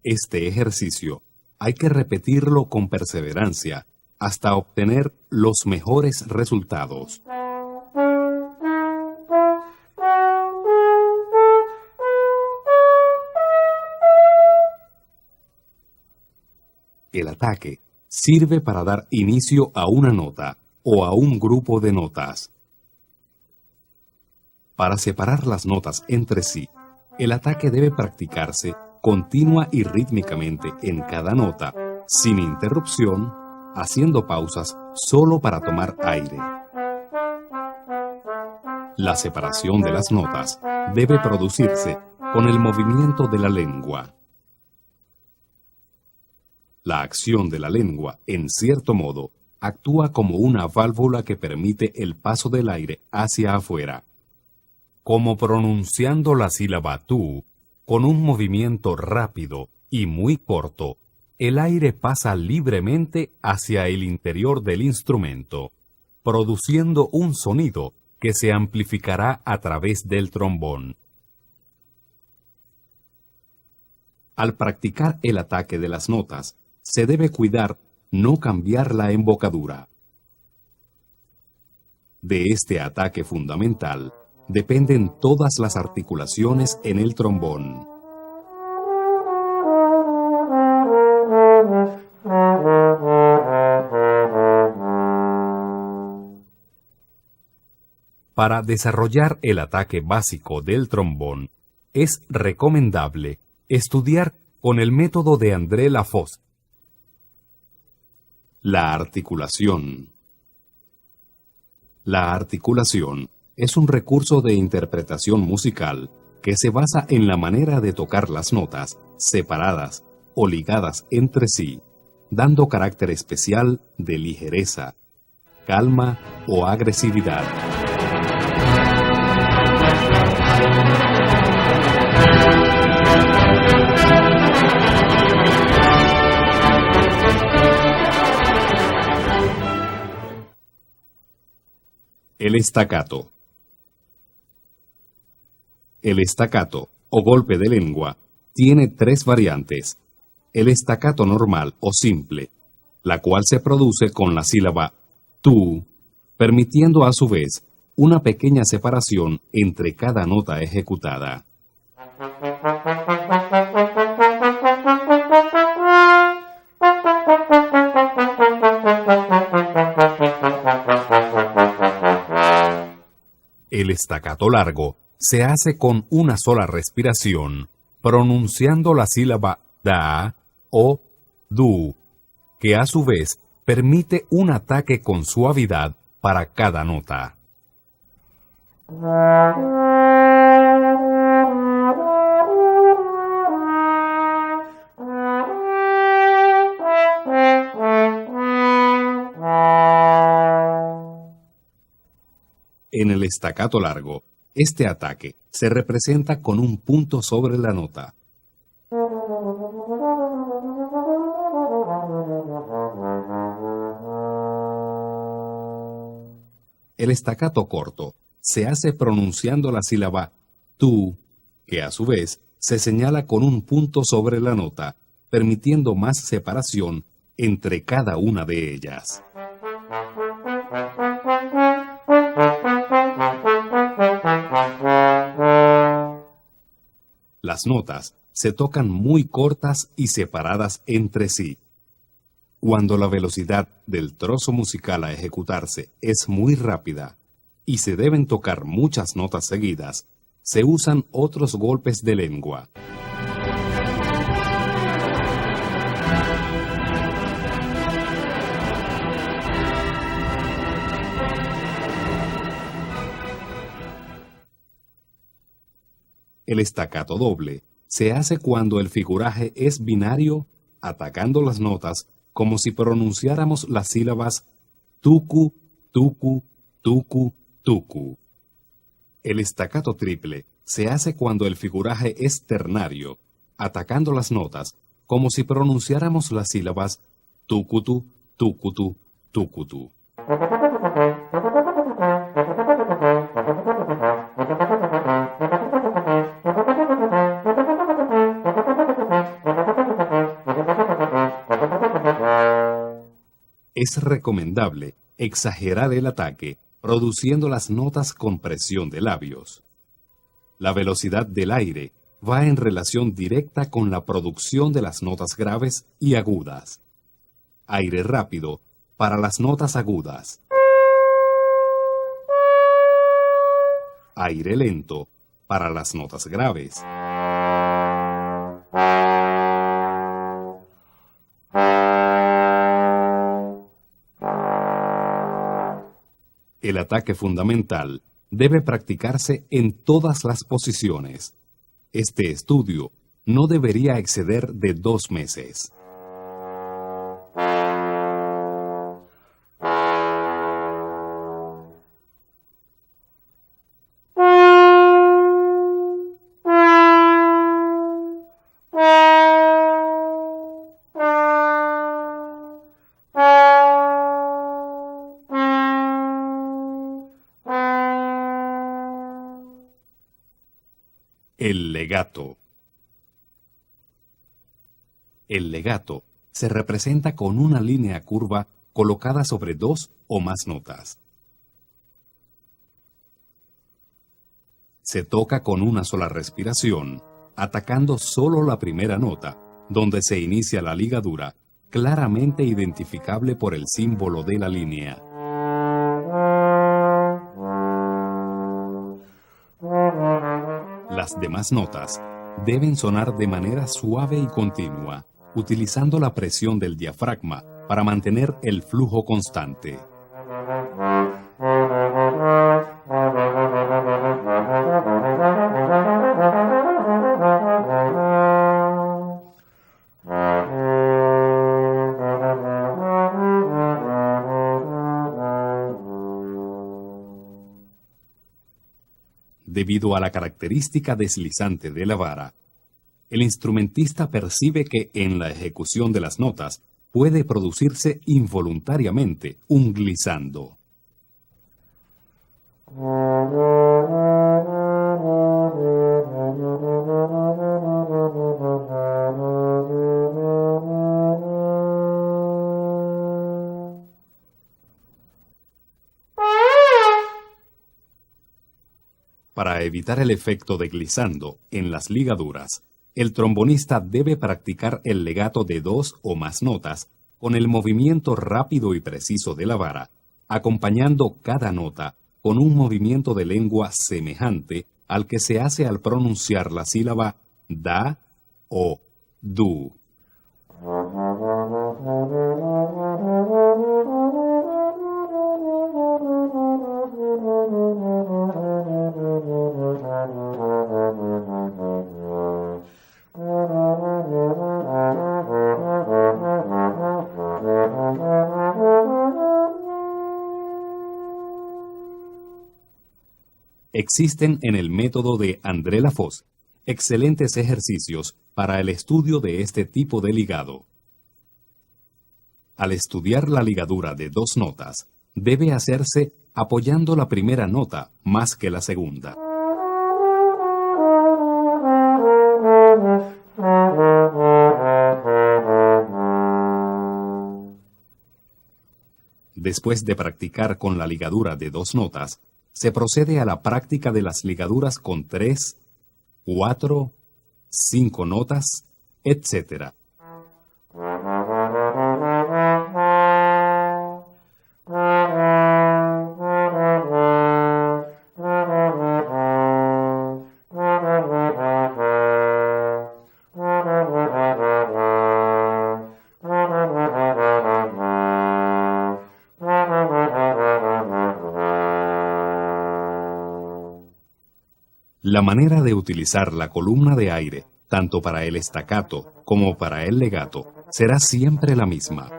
Este ejercicio hay que repetirlo con perseverancia hasta obtener los mejores resultados. El ataque sirve para dar inicio a una nota o a un grupo de notas. Para separar las notas entre sí, el ataque debe practicarse continua y rítmicamente en cada nota, sin interrupción, haciendo pausas solo para tomar aire. La separación de las notas debe producirse con el movimiento de la lengua. La acción de la lengua, en cierto modo, actúa como una válvula que permite el paso del aire hacia afuera. Como pronunciando la sílaba tú, con un movimiento rápido y muy corto, el aire pasa libremente hacia el interior del instrumento, produciendo un sonido que se amplificará a través del trombón. Al practicar el ataque de las notas, se debe cuidar no cambiar la embocadura. De este ataque fundamental dependen todas las articulaciones en el trombón. Para desarrollar el ataque básico del trombón, es recomendable estudiar con el método de André Lafosse. La articulación. La articulación es un recurso de interpretación musical que se basa en la manera de tocar las notas separadas o ligadas entre sí, dando carácter especial de ligereza, calma o agresividad. El staccato. El staccato, o golpe de lengua, tiene tres variantes. El staccato normal o simple, la cual se produce con la sílaba tú, permitiendo a su vez una pequeña separación entre cada nota ejecutada. El staccato largo se hace con una sola respiración, pronunciando la sílaba da o du, que a su vez permite un ataque con suavidad para cada nota. En el staccato largo, este ataque se representa con un punto sobre la nota. El staccato corto se hace pronunciando la sílaba tú, que a su vez se señala con un punto sobre la nota, permitiendo más separación entre cada una de ellas. Las notas se tocan muy cortas y separadas entre sí. Cuando la velocidad del trozo musical a ejecutarse es muy rápida y se deben tocar muchas notas seguidas, se usan otros golpes de lengua. El staccato doble se hace cuando el figuraje es binario, atacando las notas como si pronunciáramos las sílabas tucu, tucu, tucu, tucu. El staccato triple se hace cuando el figuraje es ternario, atacando las notas como si pronunciáramos las sílabas tucutu, tucutu, tucutu. Es recomendable exagerar el ataque, produciendo las notas con presión de labios. La velocidad del aire va en relación directa con la producción de las notas graves y agudas. Aire rápido para las notas agudas. Aire lento para las notas graves. El ataque fundamental debe practicarse en todas las posiciones. Este estudio no debería exceder de 2 meses. El legato. El legato se representa con una línea curva colocada sobre 2 o más notas. Se toca con una sola respiración, atacando solo la primera nota, donde se inicia la ligadura, claramente identificable por el símbolo de la línea. Las demás notas deben sonar de manera suave y continua, utilizando la presión del diafragma para mantener el flujo constante. Debido a la característica deslizante de la vara, el instrumentista percibe que en la ejecución de las notas puede producirse involuntariamente un glissando. Para evitar el efecto de glissando en las ligaduras, el trombonista debe practicar el legato de 2 o más notas con el movimiento rápido y preciso de la vara, acompañando cada nota con un movimiento de lengua semejante al que se hace al pronunciar la sílaba da o du. Existen en el método de André Lafosse excelentes ejercicios para el estudio de este tipo de ligado. Al estudiar la ligadura de dos notas, debe hacerse apoyando la primera nota más que la segunda. Después de practicar con la ligadura de dos notas, se procede a la práctica de las ligaduras con 3, 4, 5 notas, etc. La manera de utilizar la columna de aire, tanto para el staccato como para el legato, será siempre la misma.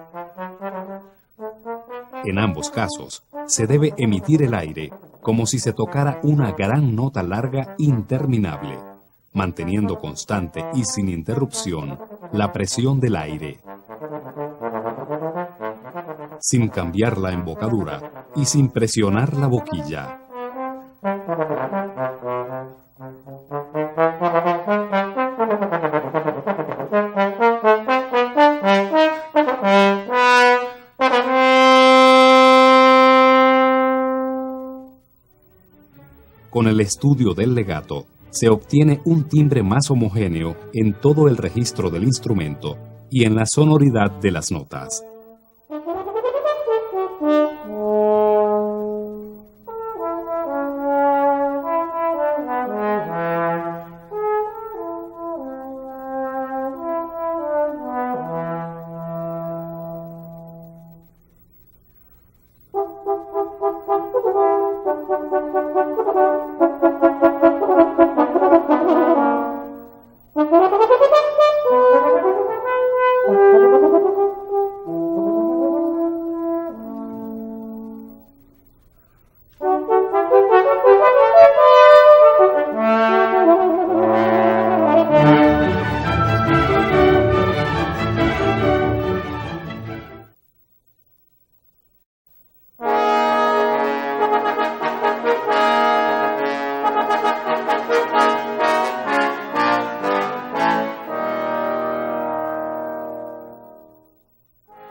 En ambos casos, se debe emitir el aire como si se tocara una gran nota larga interminable, manteniendo constante y sin interrupción la presión del aire, sin cambiar la embocadura y sin presionar la boquilla. Con el estudio del legato, se obtiene un timbre más homogéneo en todo el registro del instrumento y en la sonoridad de las notas.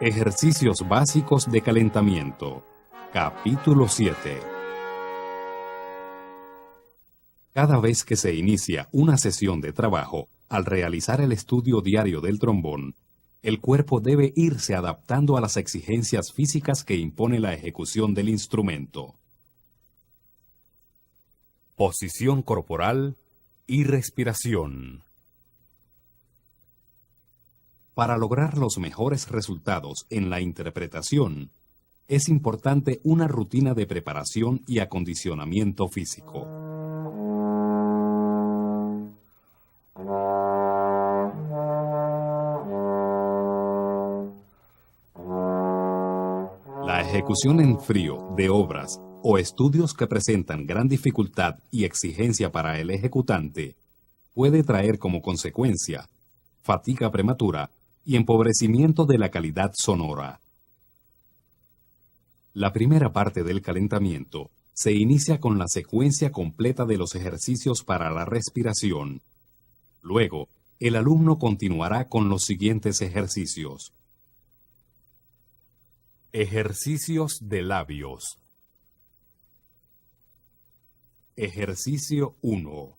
Ejercicios básicos de calentamiento. Capítulo 7. Cada vez que se inicia una sesión de trabajo, al realizar el estudio diario del trombón, el cuerpo debe irse adaptando a las exigencias físicas que impone la ejecución del instrumento. Posición corporal y respiración. Para lograr los mejores resultados en la interpretación, es importante una rutina de preparación y acondicionamiento físico. La ejecución en frío de obras o estudios que presentan gran dificultad y exigencia para el ejecutante puede traer como consecuencia fatiga prematura y empobrecimiento de la calidad sonora. La primera parte del calentamiento se inicia con la secuencia completa de los ejercicios para la respiración. Luego, el alumno continuará con los siguientes ejercicios. Ejercicios de labios. Ejercicio 1.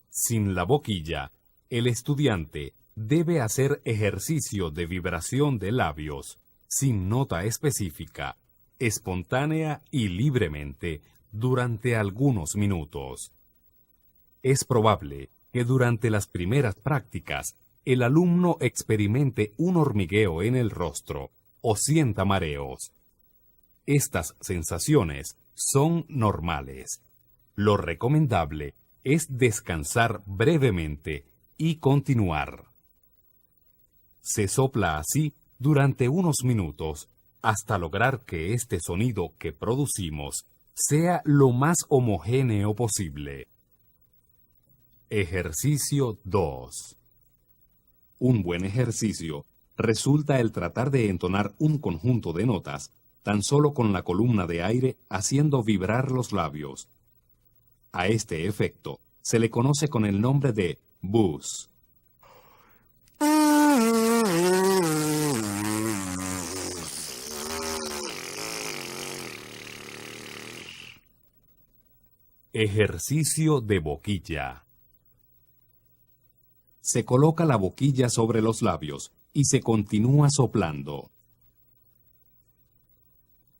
Sin la boquilla, el estudiante debe hacer ejercicio de vibración de labios, sin nota específica, espontánea y libremente, durante algunos minutos. Es probable que durante las primeras prácticas, el alumno experimente un hormigueo en el rostro o sienta mareos. Estas sensaciones son normales. Lo recomendable es descansar brevemente y continuar. Se sopla así durante unos minutos hasta lograr que este sonido que producimos sea lo más homogéneo posible. Ejercicio 2. Un buen ejercicio resulta el tratar de entonar un conjunto de notas tan solo con la columna de aire haciendo vibrar los labios. A este efecto se le conoce con el nombre de buzz. Ejercicio de boquilla. Se coloca la boquilla sobre los labios y se continúa soplando.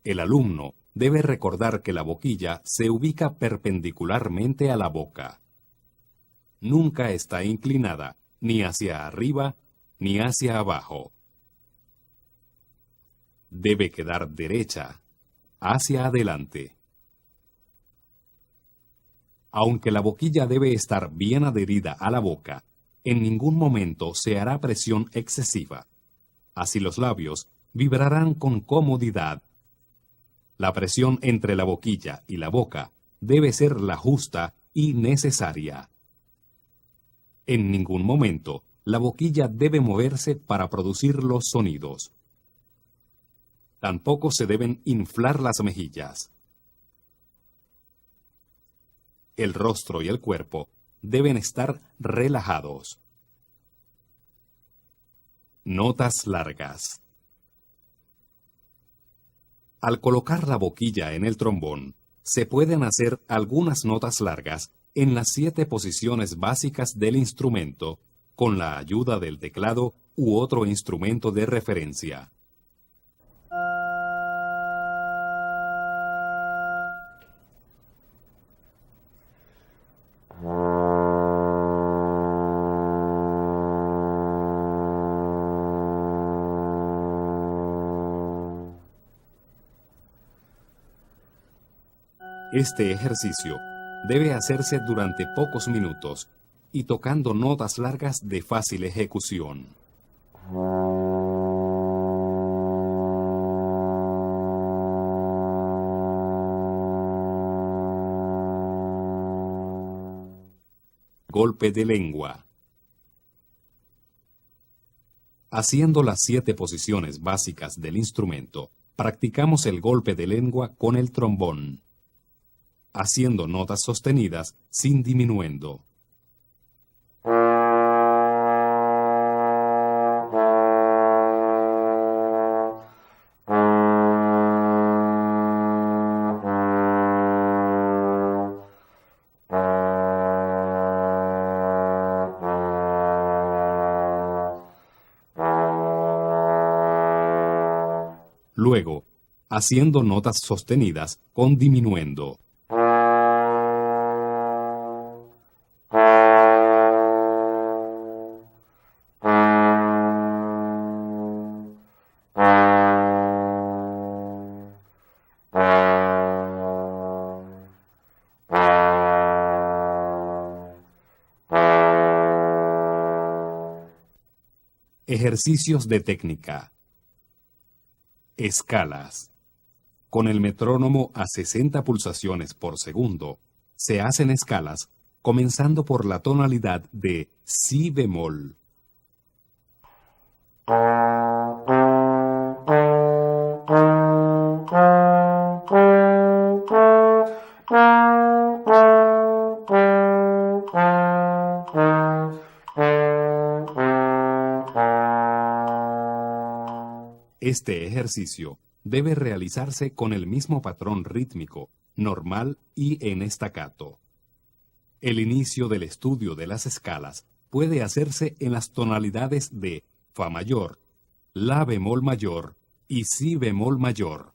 El alumno debe recordar que la boquilla se ubica perpendicularmente a la boca. Nunca está inclinada ni hacia arriba ni hacia abajo. Debe quedar derecha, hacia adelante. Aunque la boquilla debe estar bien adherida a la boca, en ningún momento se hará presión excesiva. Así los labios vibrarán con comodidad. La presión entre la boquilla y la boca debe ser la justa y necesaria. En ningún momento la boquilla debe moverse para producir los sonidos. Tampoco se deben inflar las mejillas. El rostro y el cuerpo deben estar relajados. Notas largas. Al colocar la boquilla en el trombón, se pueden hacer algunas notas largas en las 7 posiciones básicas del instrumento, con la ayuda del teclado u otro instrumento de referencia. Este ejercicio debe hacerse durante pocos minutos y tocando notas largas de fácil ejecución. Golpe de lengua. Haciendo las 7 posiciones básicas del instrumento, practicamos el golpe de lengua con el trombón, haciendo notas sostenidas sin diminuendo. Luego, haciendo notas sostenidas con diminuendo. Ejercicios de técnica. Escalas. Con el metrónomo a 60 pulsaciones por segundo, se hacen escalas comenzando por la tonalidad de si bemol. Este ejercicio debe realizarse con el mismo patrón rítmico, normal y en staccato. El inicio del estudio de las escalas puede hacerse en las tonalidades de fa mayor, la bemol mayor y si bemol mayor.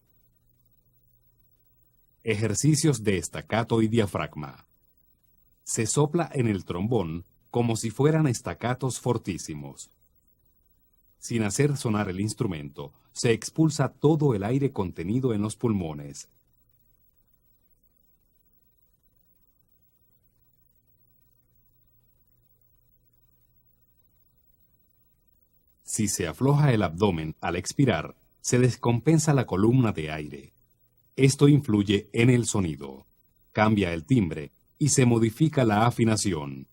Ejercicios de staccato y diafragma. Se sopla en el trombón como si fueran staccatos fortísimos. Sin hacer sonar el instrumento, se expulsa todo el aire contenido en los pulmones. Si se afloja el abdomen al expirar, se descompensa la columna de aire. Esto influye en el sonido, cambia el timbre y se modifica la afinación.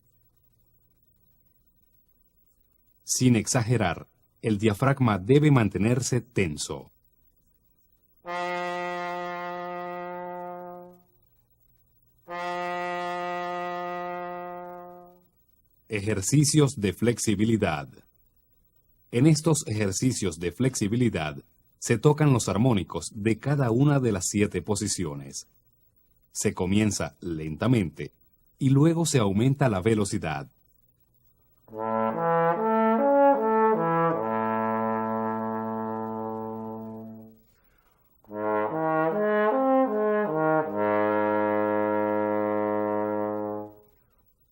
Sin exagerar, el diafragma debe mantenerse tenso. Ejercicios de flexibilidad. En estos ejercicios de flexibilidad se tocan los armónicos de cada una de las 7 posiciones. Se comienza lentamente y luego se aumenta la velocidad.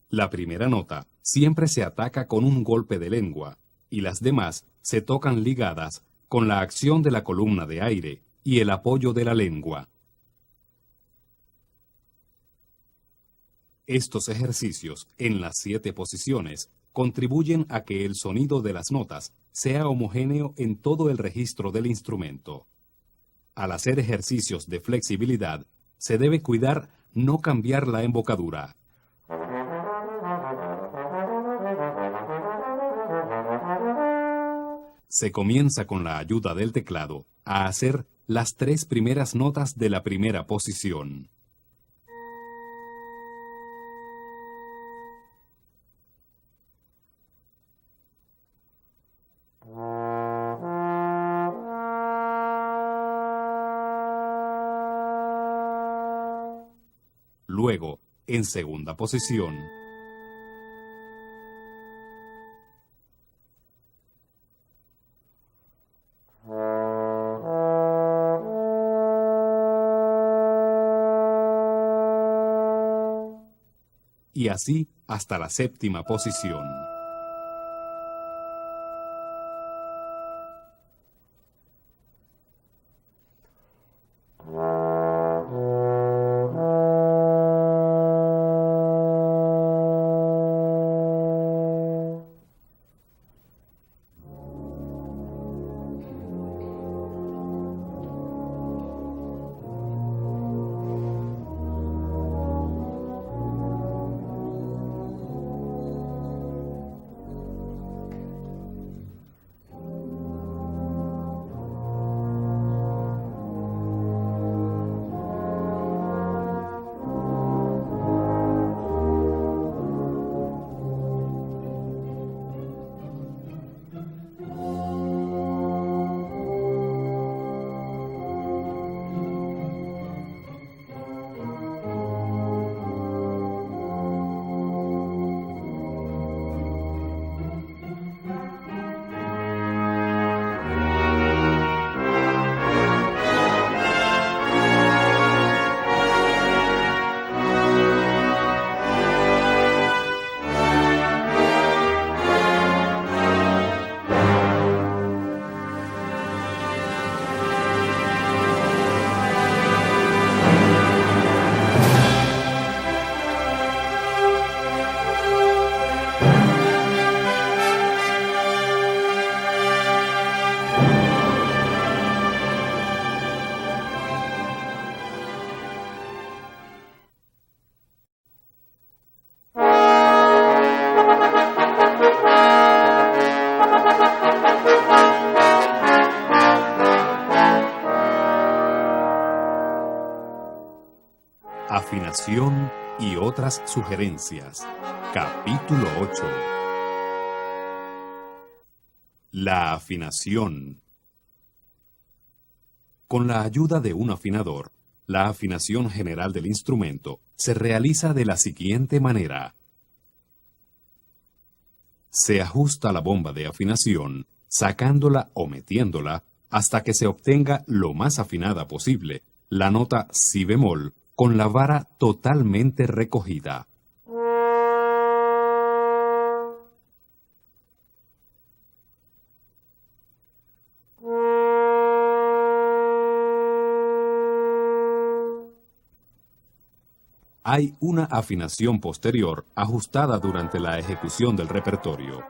La primera nota siempre se ataca con un golpe de lengua y las demás se tocan ligadas con la acción de la columna de aire y el apoyo de la lengua. Estos ejercicios en las 7 posiciones contribuyen a que el sonido de las notas sea homogéneo en todo el registro del instrumento. Al hacer ejercicios de flexibilidad, se debe cuidar no cambiar la embocadura. Se comienza con la ayuda del teclado a hacer las 3 primeras notas de la primera posición. Luego, en segunda posición, y así hasta la séptima posición. Afinación y otras sugerencias. Capítulo 8. La afinación. Con la ayuda de un afinador, la afinación general del instrumento se realiza de la siguiente manera. Se ajusta la bomba de afinación, sacándola o metiéndola, hasta que se obtenga lo más afinada posible, la nota si bemol, con la vara totalmente recogida. Hay una afinación posterior ajustada durante la ejecución del repertorio.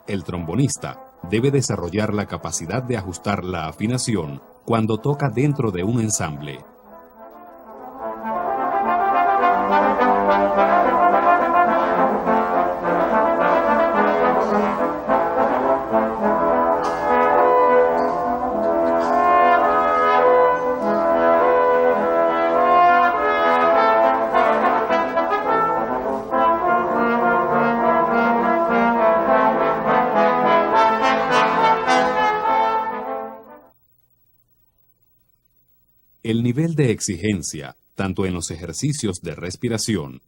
El trombonista debe desarrollar la capacidad de ajustar la afinación cuando toca dentro de un ensamble. El nivel de exigencia, tanto en los ejercicios de respiración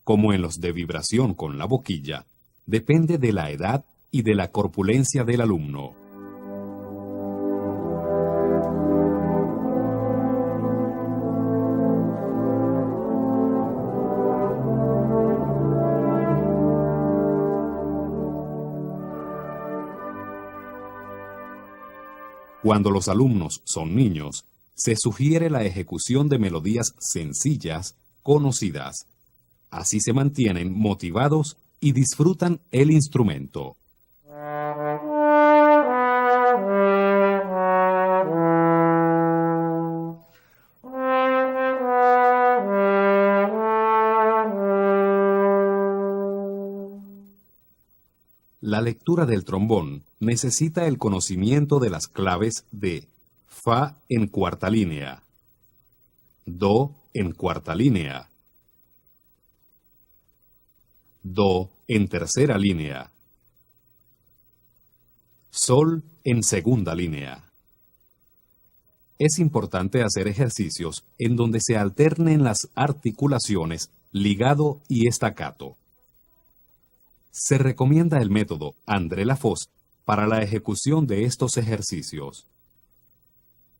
como en los de vibración con la boquilla, depende de la edad y de la corpulencia del alumno. Cuando los alumnos son niños, se sugiere la ejecución de melodías sencillas, conocidas. Así se mantienen motivados y disfrutan el instrumento. La lectura del trombón necesita el conocimiento de las claves de Fa en cuarta línea, Do en cuarta línea, Do en tercera línea, Sol en segunda línea. Es importante hacer ejercicios en donde se alternen las articulaciones ligado y staccato. Se recomienda el método André Lafosse para la ejecución de estos ejercicios.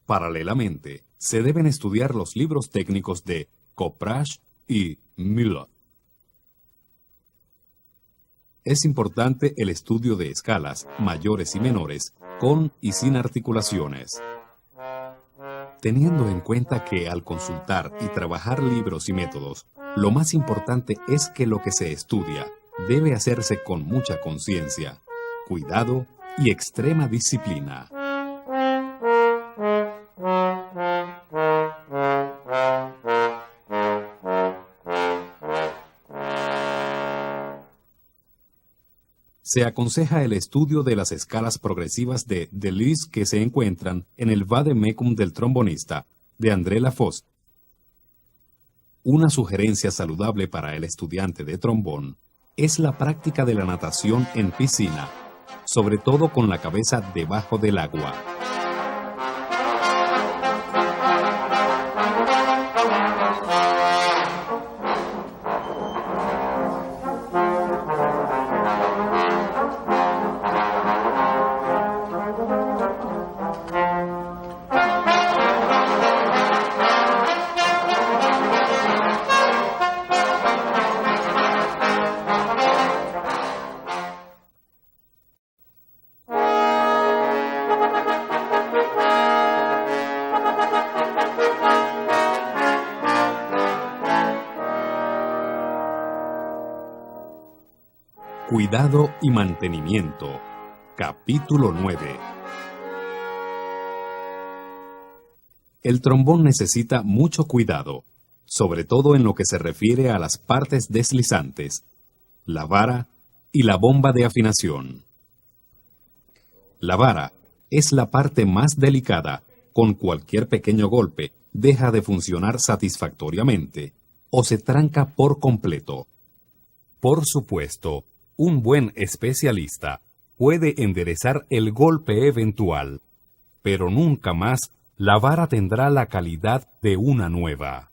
Paralelamente, se deben estudiar los libros técnicos de Kopráš y Müller. Es importante el estudio de escalas mayores y menores, con y sin articulaciones. Teniendo en cuenta que al consultar y trabajar libros y métodos, lo más importante es que lo que se estudia debe hacerse con mucha conciencia, cuidado y extrema disciplina. Se aconseja el estudio de las escalas progresivas de Delis que se encuentran en el Vademecum del trombonista, de André Lafosse. Una sugerencia saludable para el estudiante de trombón es la práctica de la natación en piscina, sobre todo con la cabeza debajo del agua. Cuidado y mantenimiento. Capítulo 9. El trombón necesita mucho cuidado, sobre todo en lo que se refiere a las partes deslizantes, la vara y la bomba de afinación. La vara es la parte más delicada. Con cualquier pequeño golpe deja de funcionar satisfactoriamente o se tranca por completo. Por supuesto, un buen especialista puede enderezar el golpe eventual, pero nunca más la vara tendrá la calidad de una nueva.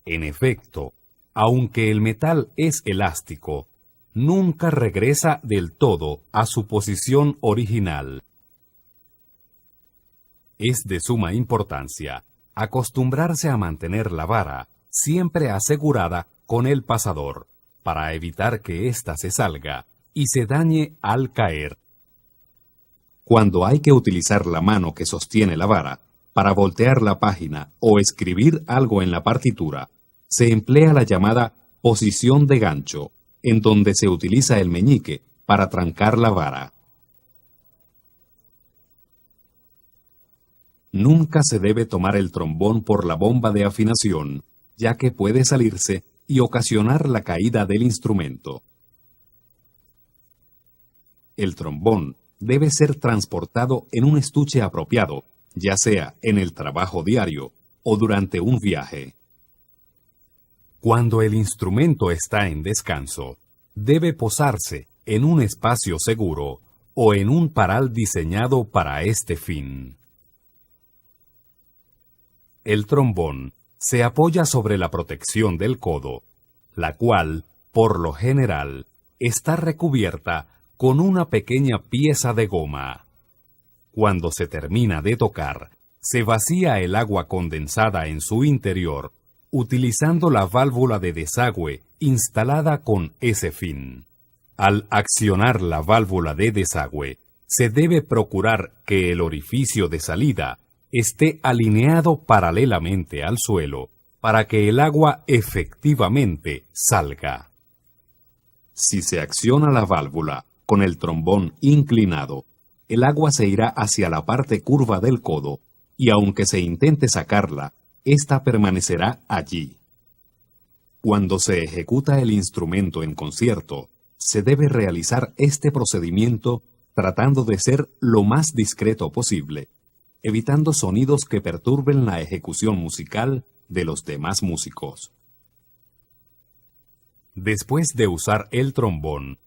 En efecto, aunque el metal es elástico, nunca regresa del todo a su posición original. Es de suma importancia acostumbrarse a mantener la vara siempre asegurada con el pasador, para evitar que ésta se salga y se dañe al caer. Cuando hay que utilizar la mano que sostiene la vara para voltear la página o escribir algo en la partitura, se emplea la llamada posición de gancho, en donde se utiliza el meñique para trancar la vara. Nunca se debe tomar el trombón por la bomba de afinación, ya que puede salirse y ocasionar la caída del instrumento. El trombón debe ser transportado en un estuche apropiado, ya sea en el trabajo diario o durante un viaje. Cuando el instrumento está en descanso, debe posarse en un espacio seguro o en un paral diseñado para este fin. El trombón se apoya sobre la protección del codo, la cual, por lo general, está recubierta con una pequeña pieza de goma. Cuando se termina de tocar, se vacía el agua condensada en su interior, utilizando la válvula de desagüe instalada con ese fin. Al accionar la válvula de desagüe, se debe procurar que el orificio de salida esté alineado paralelamente al suelo para que el agua efectivamente salga. Si se acciona la válvula con el trombón inclinado, el agua se irá hacia la parte curva del codo y aunque se intente sacarla, ésta permanecerá allí. Cuando se ejecuta el instrumento en concierto, se debe realizar este procedimiento tratando de ser lo más discreto posible, evitando sonidos que perturben la ejecución musical de los demás músicos. Después de usar el trombón,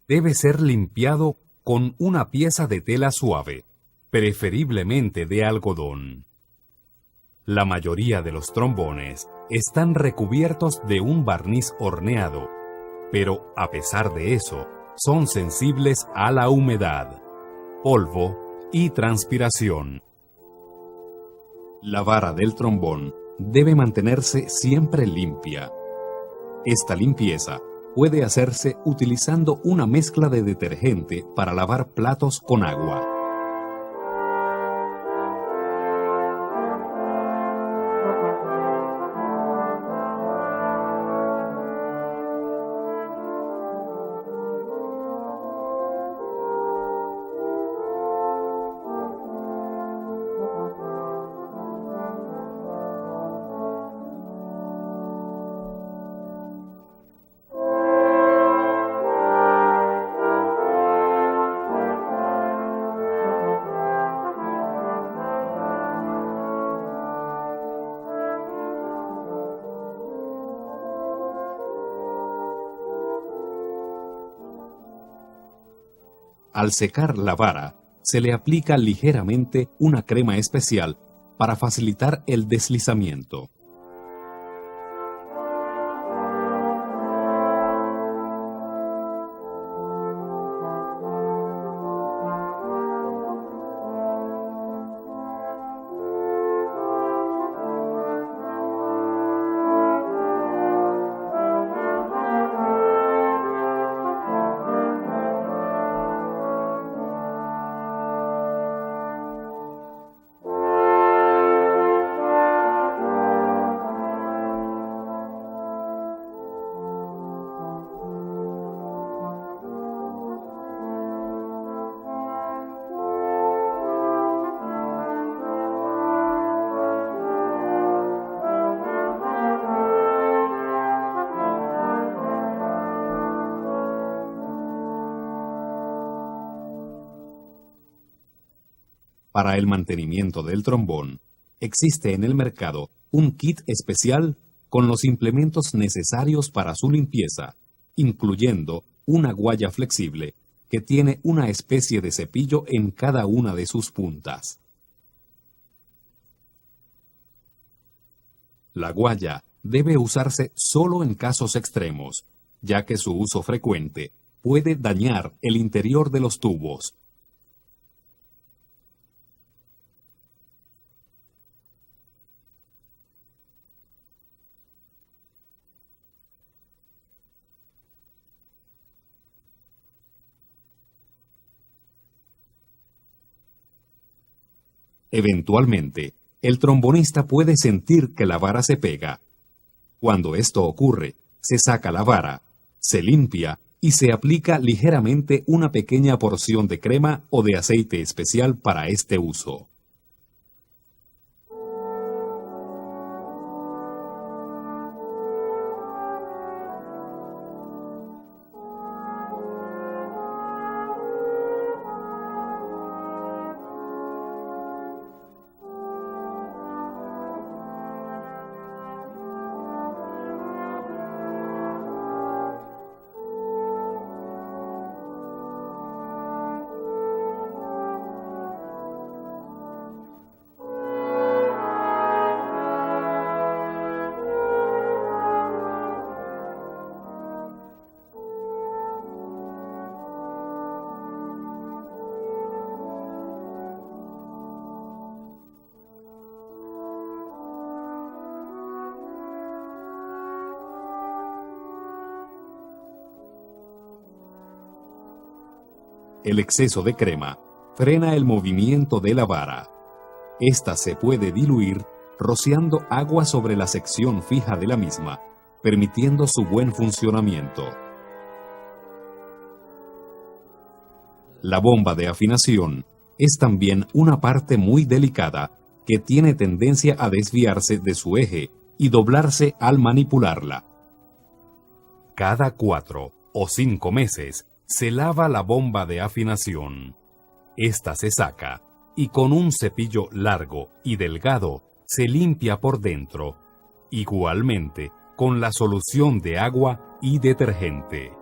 debe ser limpiado con una pieza de tela suave, preferiblemente de algodón. La mayoría de los trombones están recubiertos de un barniz horneado, pero a pesar de eso, son sensibles a la humedad, polvo y transpiración. La vara del trombón debe mantenerse siempre limpia. Esta limpieza puede hacerse utilizando una mezcla de detergente para lavar platos con agua. Al secar la vara, se le aplica ligeramente una crema especial para facilitar el deslizamiento. Para el mantenimiento del trombón, existe en el mercado un kit especial con los implementos necesarios para su limpieza, incluyendo una guaya flexible que tiene una especie de cepillo en cada una de sus puntas. La guaya debe usarse solo en casos extremos, ya que su uso frecuente puede dañar el interior de los tubos. Eventualmente, el trombonista puede sentir que la vara se pega. Cuando esto ocurre, se saca la vara, se limpia y se aplica ligeramente una pequeña porción de crema o de aceite especial para este uso. El exceso de crema frena el movimiento de la vara. Esta se puede diluir rociando agua sobre la sección fija de la misma, permitiendo su buen funcionamiento. La bomba de afinación es también una parte muy delicada que tiene tendencia a desviarse de su eje y doblarse al manipularla. Cada 4 o 5 meses se lava la bomba de afinación. Esta se saca y con un cepillo largo y delgado se limpia por dentro, igualmente con la solución de agua y detergente.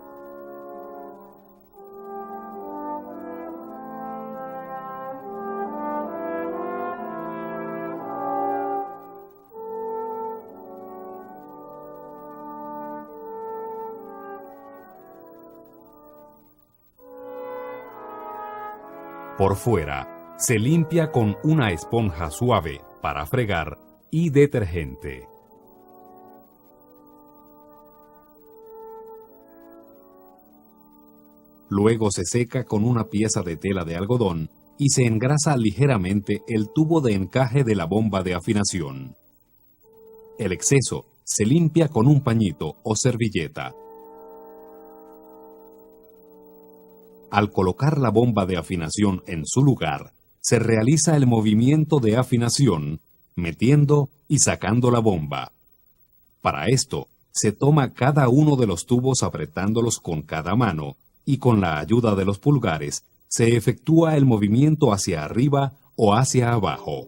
Por fuera, se limpia con una esponja suave para fregar y detergente. Luego se seca con una pieza de tela de algodón y se engrasa ligeramente el tubo de encaje de la bomba de afinación. El exceso se limpia con un pañito o servilleta. Al colocar la bomba de afinación en su lugar, se realiza el movimiento de afinación, metiendo y sacando la bomba. Para esto, se toma cada uno de los tubos apretándolos con cada mano y con la ayuda de los pulgares se efectúa el movimiento hacia arriba o hacia abajo.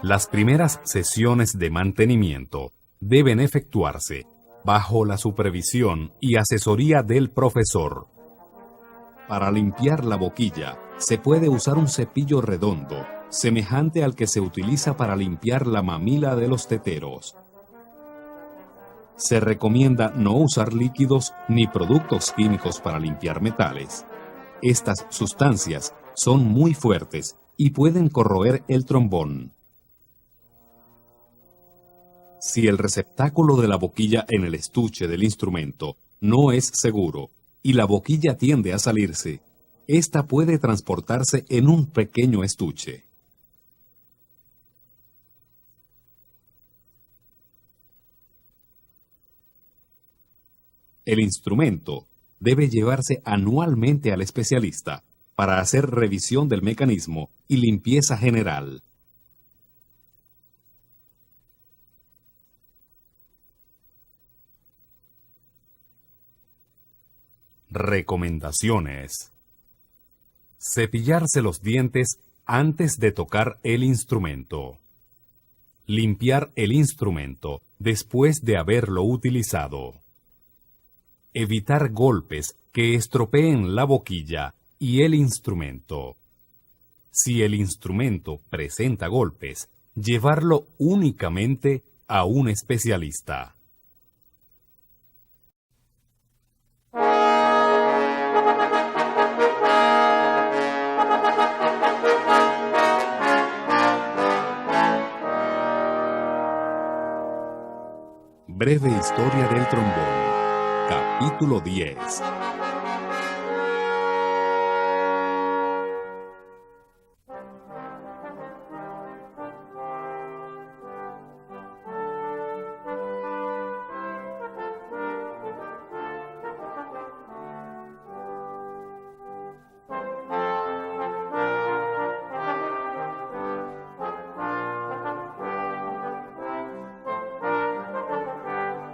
Las primeras sesiones de mantenimiento deben efectuarse bajo la supervisión y asesoría del profesor. Para limpiar la boquilla, se puede usar un cepillo redondo, semejante al que se utiliza para limpiar la mamila de los teteros. Se recomienda no usar líquidos ni productos químicos para limpiar metales. Estas sustancias son muy fuertes y pueden corroer el trombón. Si el receptáculo de la boquilla en el estuche del instrumento no es seguro y la boquilla tiende a salirse, esta puede transportarse en un pequeño estuche. El instrumento debe llevarse anualmente al especialista para hacer revisión del mecanismo y limpieza general. Recomendaciones: cepillarse los dientes antes de tocar el instrumento. Limpiar el instrumento después de haberlo utilizado. Evitar golpes que estropeen la boquilla y el instrumento. Si el instrumento presenta golpes, llevarlo únicamente a un especialista. Breve historia del trombón. Capítulo 10.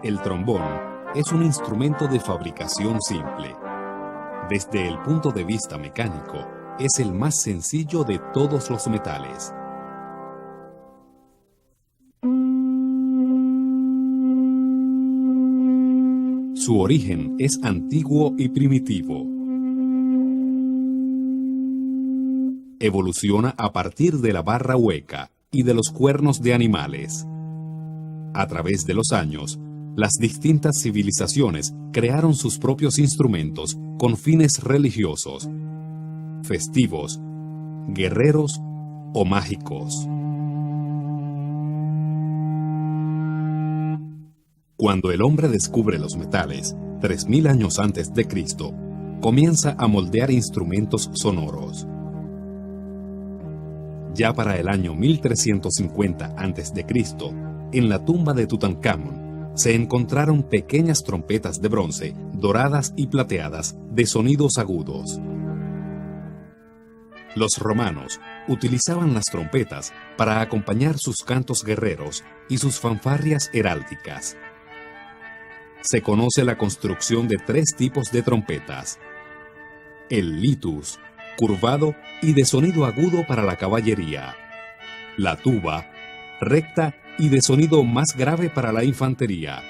El trombón es un instrumento de fabricación simple. Desde el punto de vista mecánico, es el más sencillo de todos los metales. Su origen es antiguo y primitivo. Evoluciona a partir de la barra hueca y de los cuernos de animales. A través de los años, las distintas civilizaciones crearon sus propios instrumentos con fines religiosos, festivos, guerreros o mágicos. Cuando el hombre descubre los metales, 3000 años antes de Cristo, comienza a moldear instrumentos sonoros. Ya para el año 1350 a.C., en la tumba de Tutankamón, se encontraron pequeñas trompetas de bronce, doradas y plateadas, de sonidos agudos. Los romanos utilizaban las trompetas para acompañar sus cantos guerreros y sus fanfarrias heráldicas. Se conoce la construcción de 3 tipos de trompetas: el litus, curvado y de sonido agudo para la caballería; la tuba, recta y de sonido más grave para la infantería;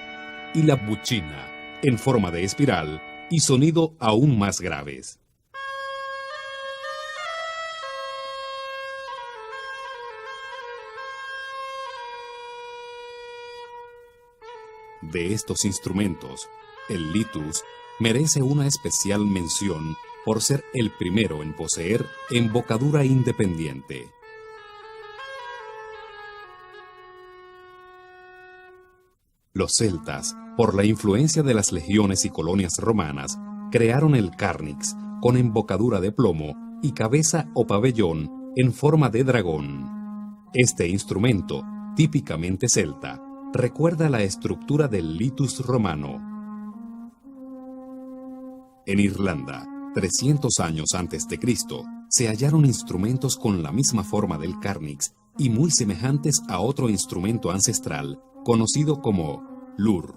y la buccina, en forma de espiral y sonido aún más graves. De estos instrumentos, el litus merece una especial mención por ser el primero en poseer embocadura independiente. Los celtas, por la influencia de las legiones y colonias romanas, crearon el carnix, con embocadura de plomo y cabeza o pabellón en forma de dragón. Este instrumento, típicamente celta, recuerda la estructura del litus romano. En Irlanda, 300 años antes de Cristo, se hallaron instrumentos con la misma forma del carnix y muy semejantes a otro instrumento ancestral conocido como lur.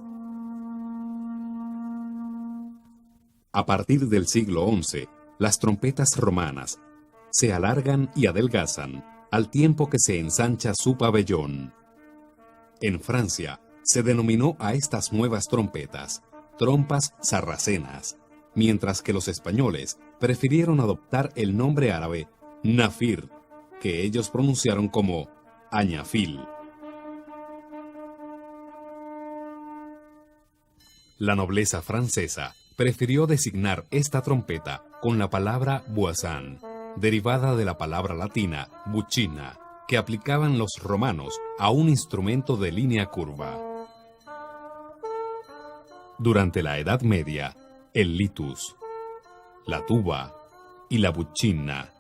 A partir del siglo XI, las trompetas romanas se alargan y adelgazan al tiempo que se ensancha su pabellón. En Francia, se denominó a estas nuevas trompetas trompas sarracenas, mientras que los españoles prefirieron adoptar el nombre árabe nafir, que ellos pronunciaron como añafil. La nobleza francesa prefirió designar esta trompeta con la palabra buazán, derivada de la palabra latina buccina, que aplicaban los romanos a un instrumento de línea curva. Durante la Edad Media, el litus, la tuba y la buccina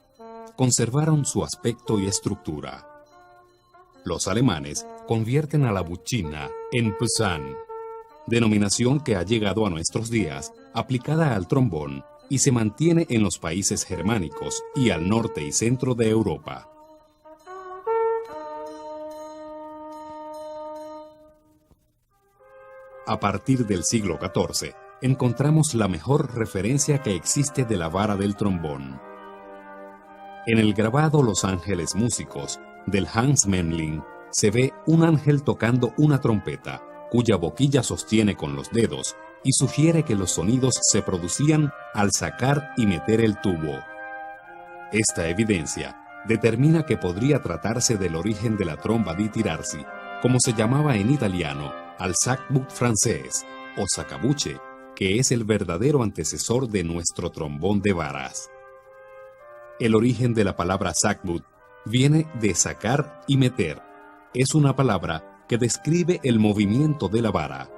conservaron su aspecto y estructura. Los alemanes convierten a la buccina en Posaune, denominación que ha llegado a nuestros días, aplicada al trombón, y se mantiene en los países germánicos y al norte y centro de Europa. A partir del siglo XIV, encontramos la mejor referencia que existe de la vara del trombón. En el grabado Los Ángeles Músicos, del Hans Memling, se ve un ángel tocando una trompeta, cuya boquilla sostiene con los dedos, y sugiere que los sonidos se producían al sacar y meter el tubo. Esta evidencia determina que podría tratarse del origen de la tromba di tirarsi, como se llamaba en italiano al sackbut francés, o saccabuche, que es el verdadero antecesor de nuestro trombón de varas. El origen de la palabra sackbut viene de sacar y meter. Es una palabra que describe el movimiento de la vara.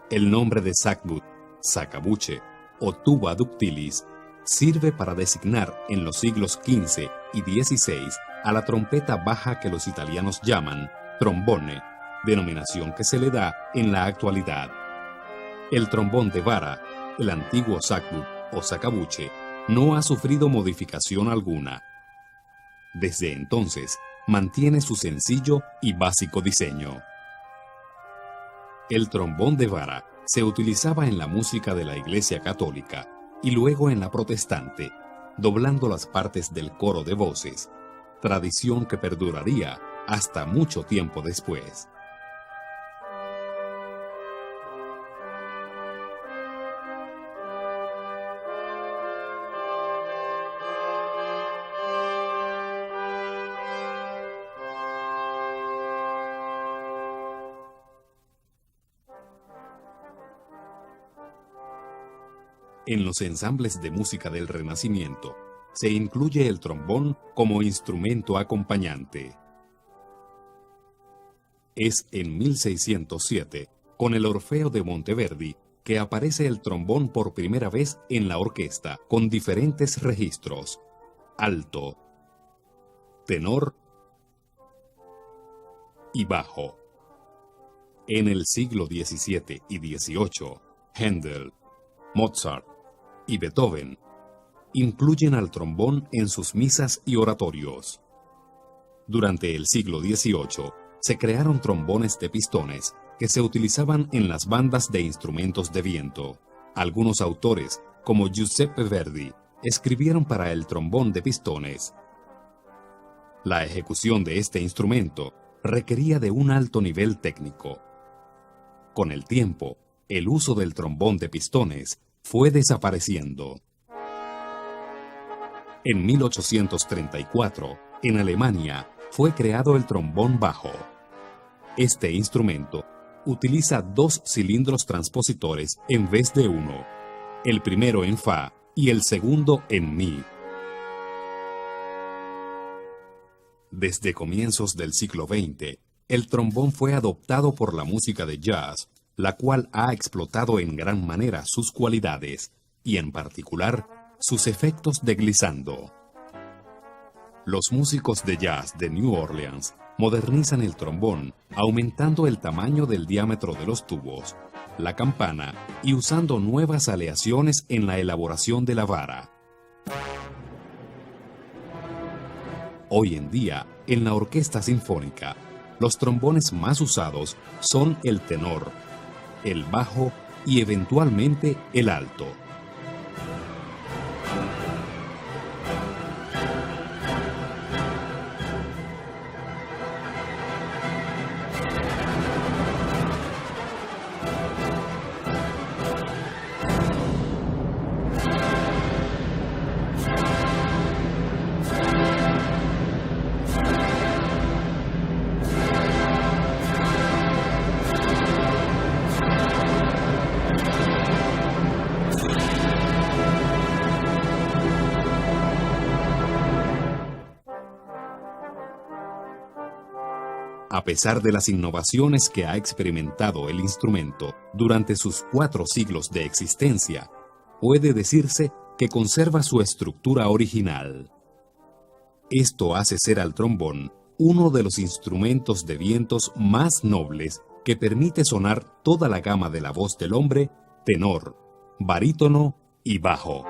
El nombre de sackbut, saccabuche o tuba ductilis sirve para designar en los siglos XV y XVI a la trompeta baja que los italianos llaman trombone, denominación que se le da en la actualidad. El trombón de vara, el antiguo sackbut o saccabuche, no ha sufrido modificación alguna. Desde entonces, mantiene su sencillo y básico diseño. El trombón de vara se utilizaba en la música de la Iglesia Católica y luego en la protestante, doblando las partes del coro de voces, tradición que perduraría hasta mucho tiempo después. En los ensambles de música del Renacimiento, se incluye el trombón como instrumento acompañante. Es en 1607, con el Orfeo de Monteverdi, que aparece el trombón por primera vez en la orquesta, con diferentes registros: alto, tenor y bajo. En el siglo XVII y XVIII, Händel, Mozart y Beethoven incluyen al trombón en sus misas y oratorios. Durante el siglo XVIII se crearon trombones de pistones que se utilizaban en las bandas de instrumentos de viento. Algunos autores, como Giuseppe Verdi, escribieron para el trombón de pistones. La ejecución de este instrumento requería de un alto nivel técnico. Con el tiempo, el uso del trombón de pistones fue desapareciendo. En 1834, en Alemania, fue creado el trombón bajo. Este instrumento utiliza 2 cilindros transpositores en vez de uno, el primero en fa y el segundo en mi. Desde comienzos del siglo XX, el trombón fue adoptado por la música de jazz, la cual ha explotado en gran manera sus cualidades y, en particular, sus efectos de glissando. Los músicos de jazz de New Orleans modernizan el trombón, aumentando el tamaño del diámetro de los tubos, la campana y usando nuevas aleaciones en la elaboración de la vara. Hoy en día, en la orquesta sinfónica, los trombones más usados son el tenor, el bajo y eventualmente el alto. A pesar de las innovaciones que ha experimentado el instrumento durante sus 4 siglos de existencia, puede decirse que conserva su estructura original. Esto hace ser al trombón uno de los instrumentos de vientos más nobles que permite sonar toda la gama de la voz del hombre, tenor, barítono y bajo.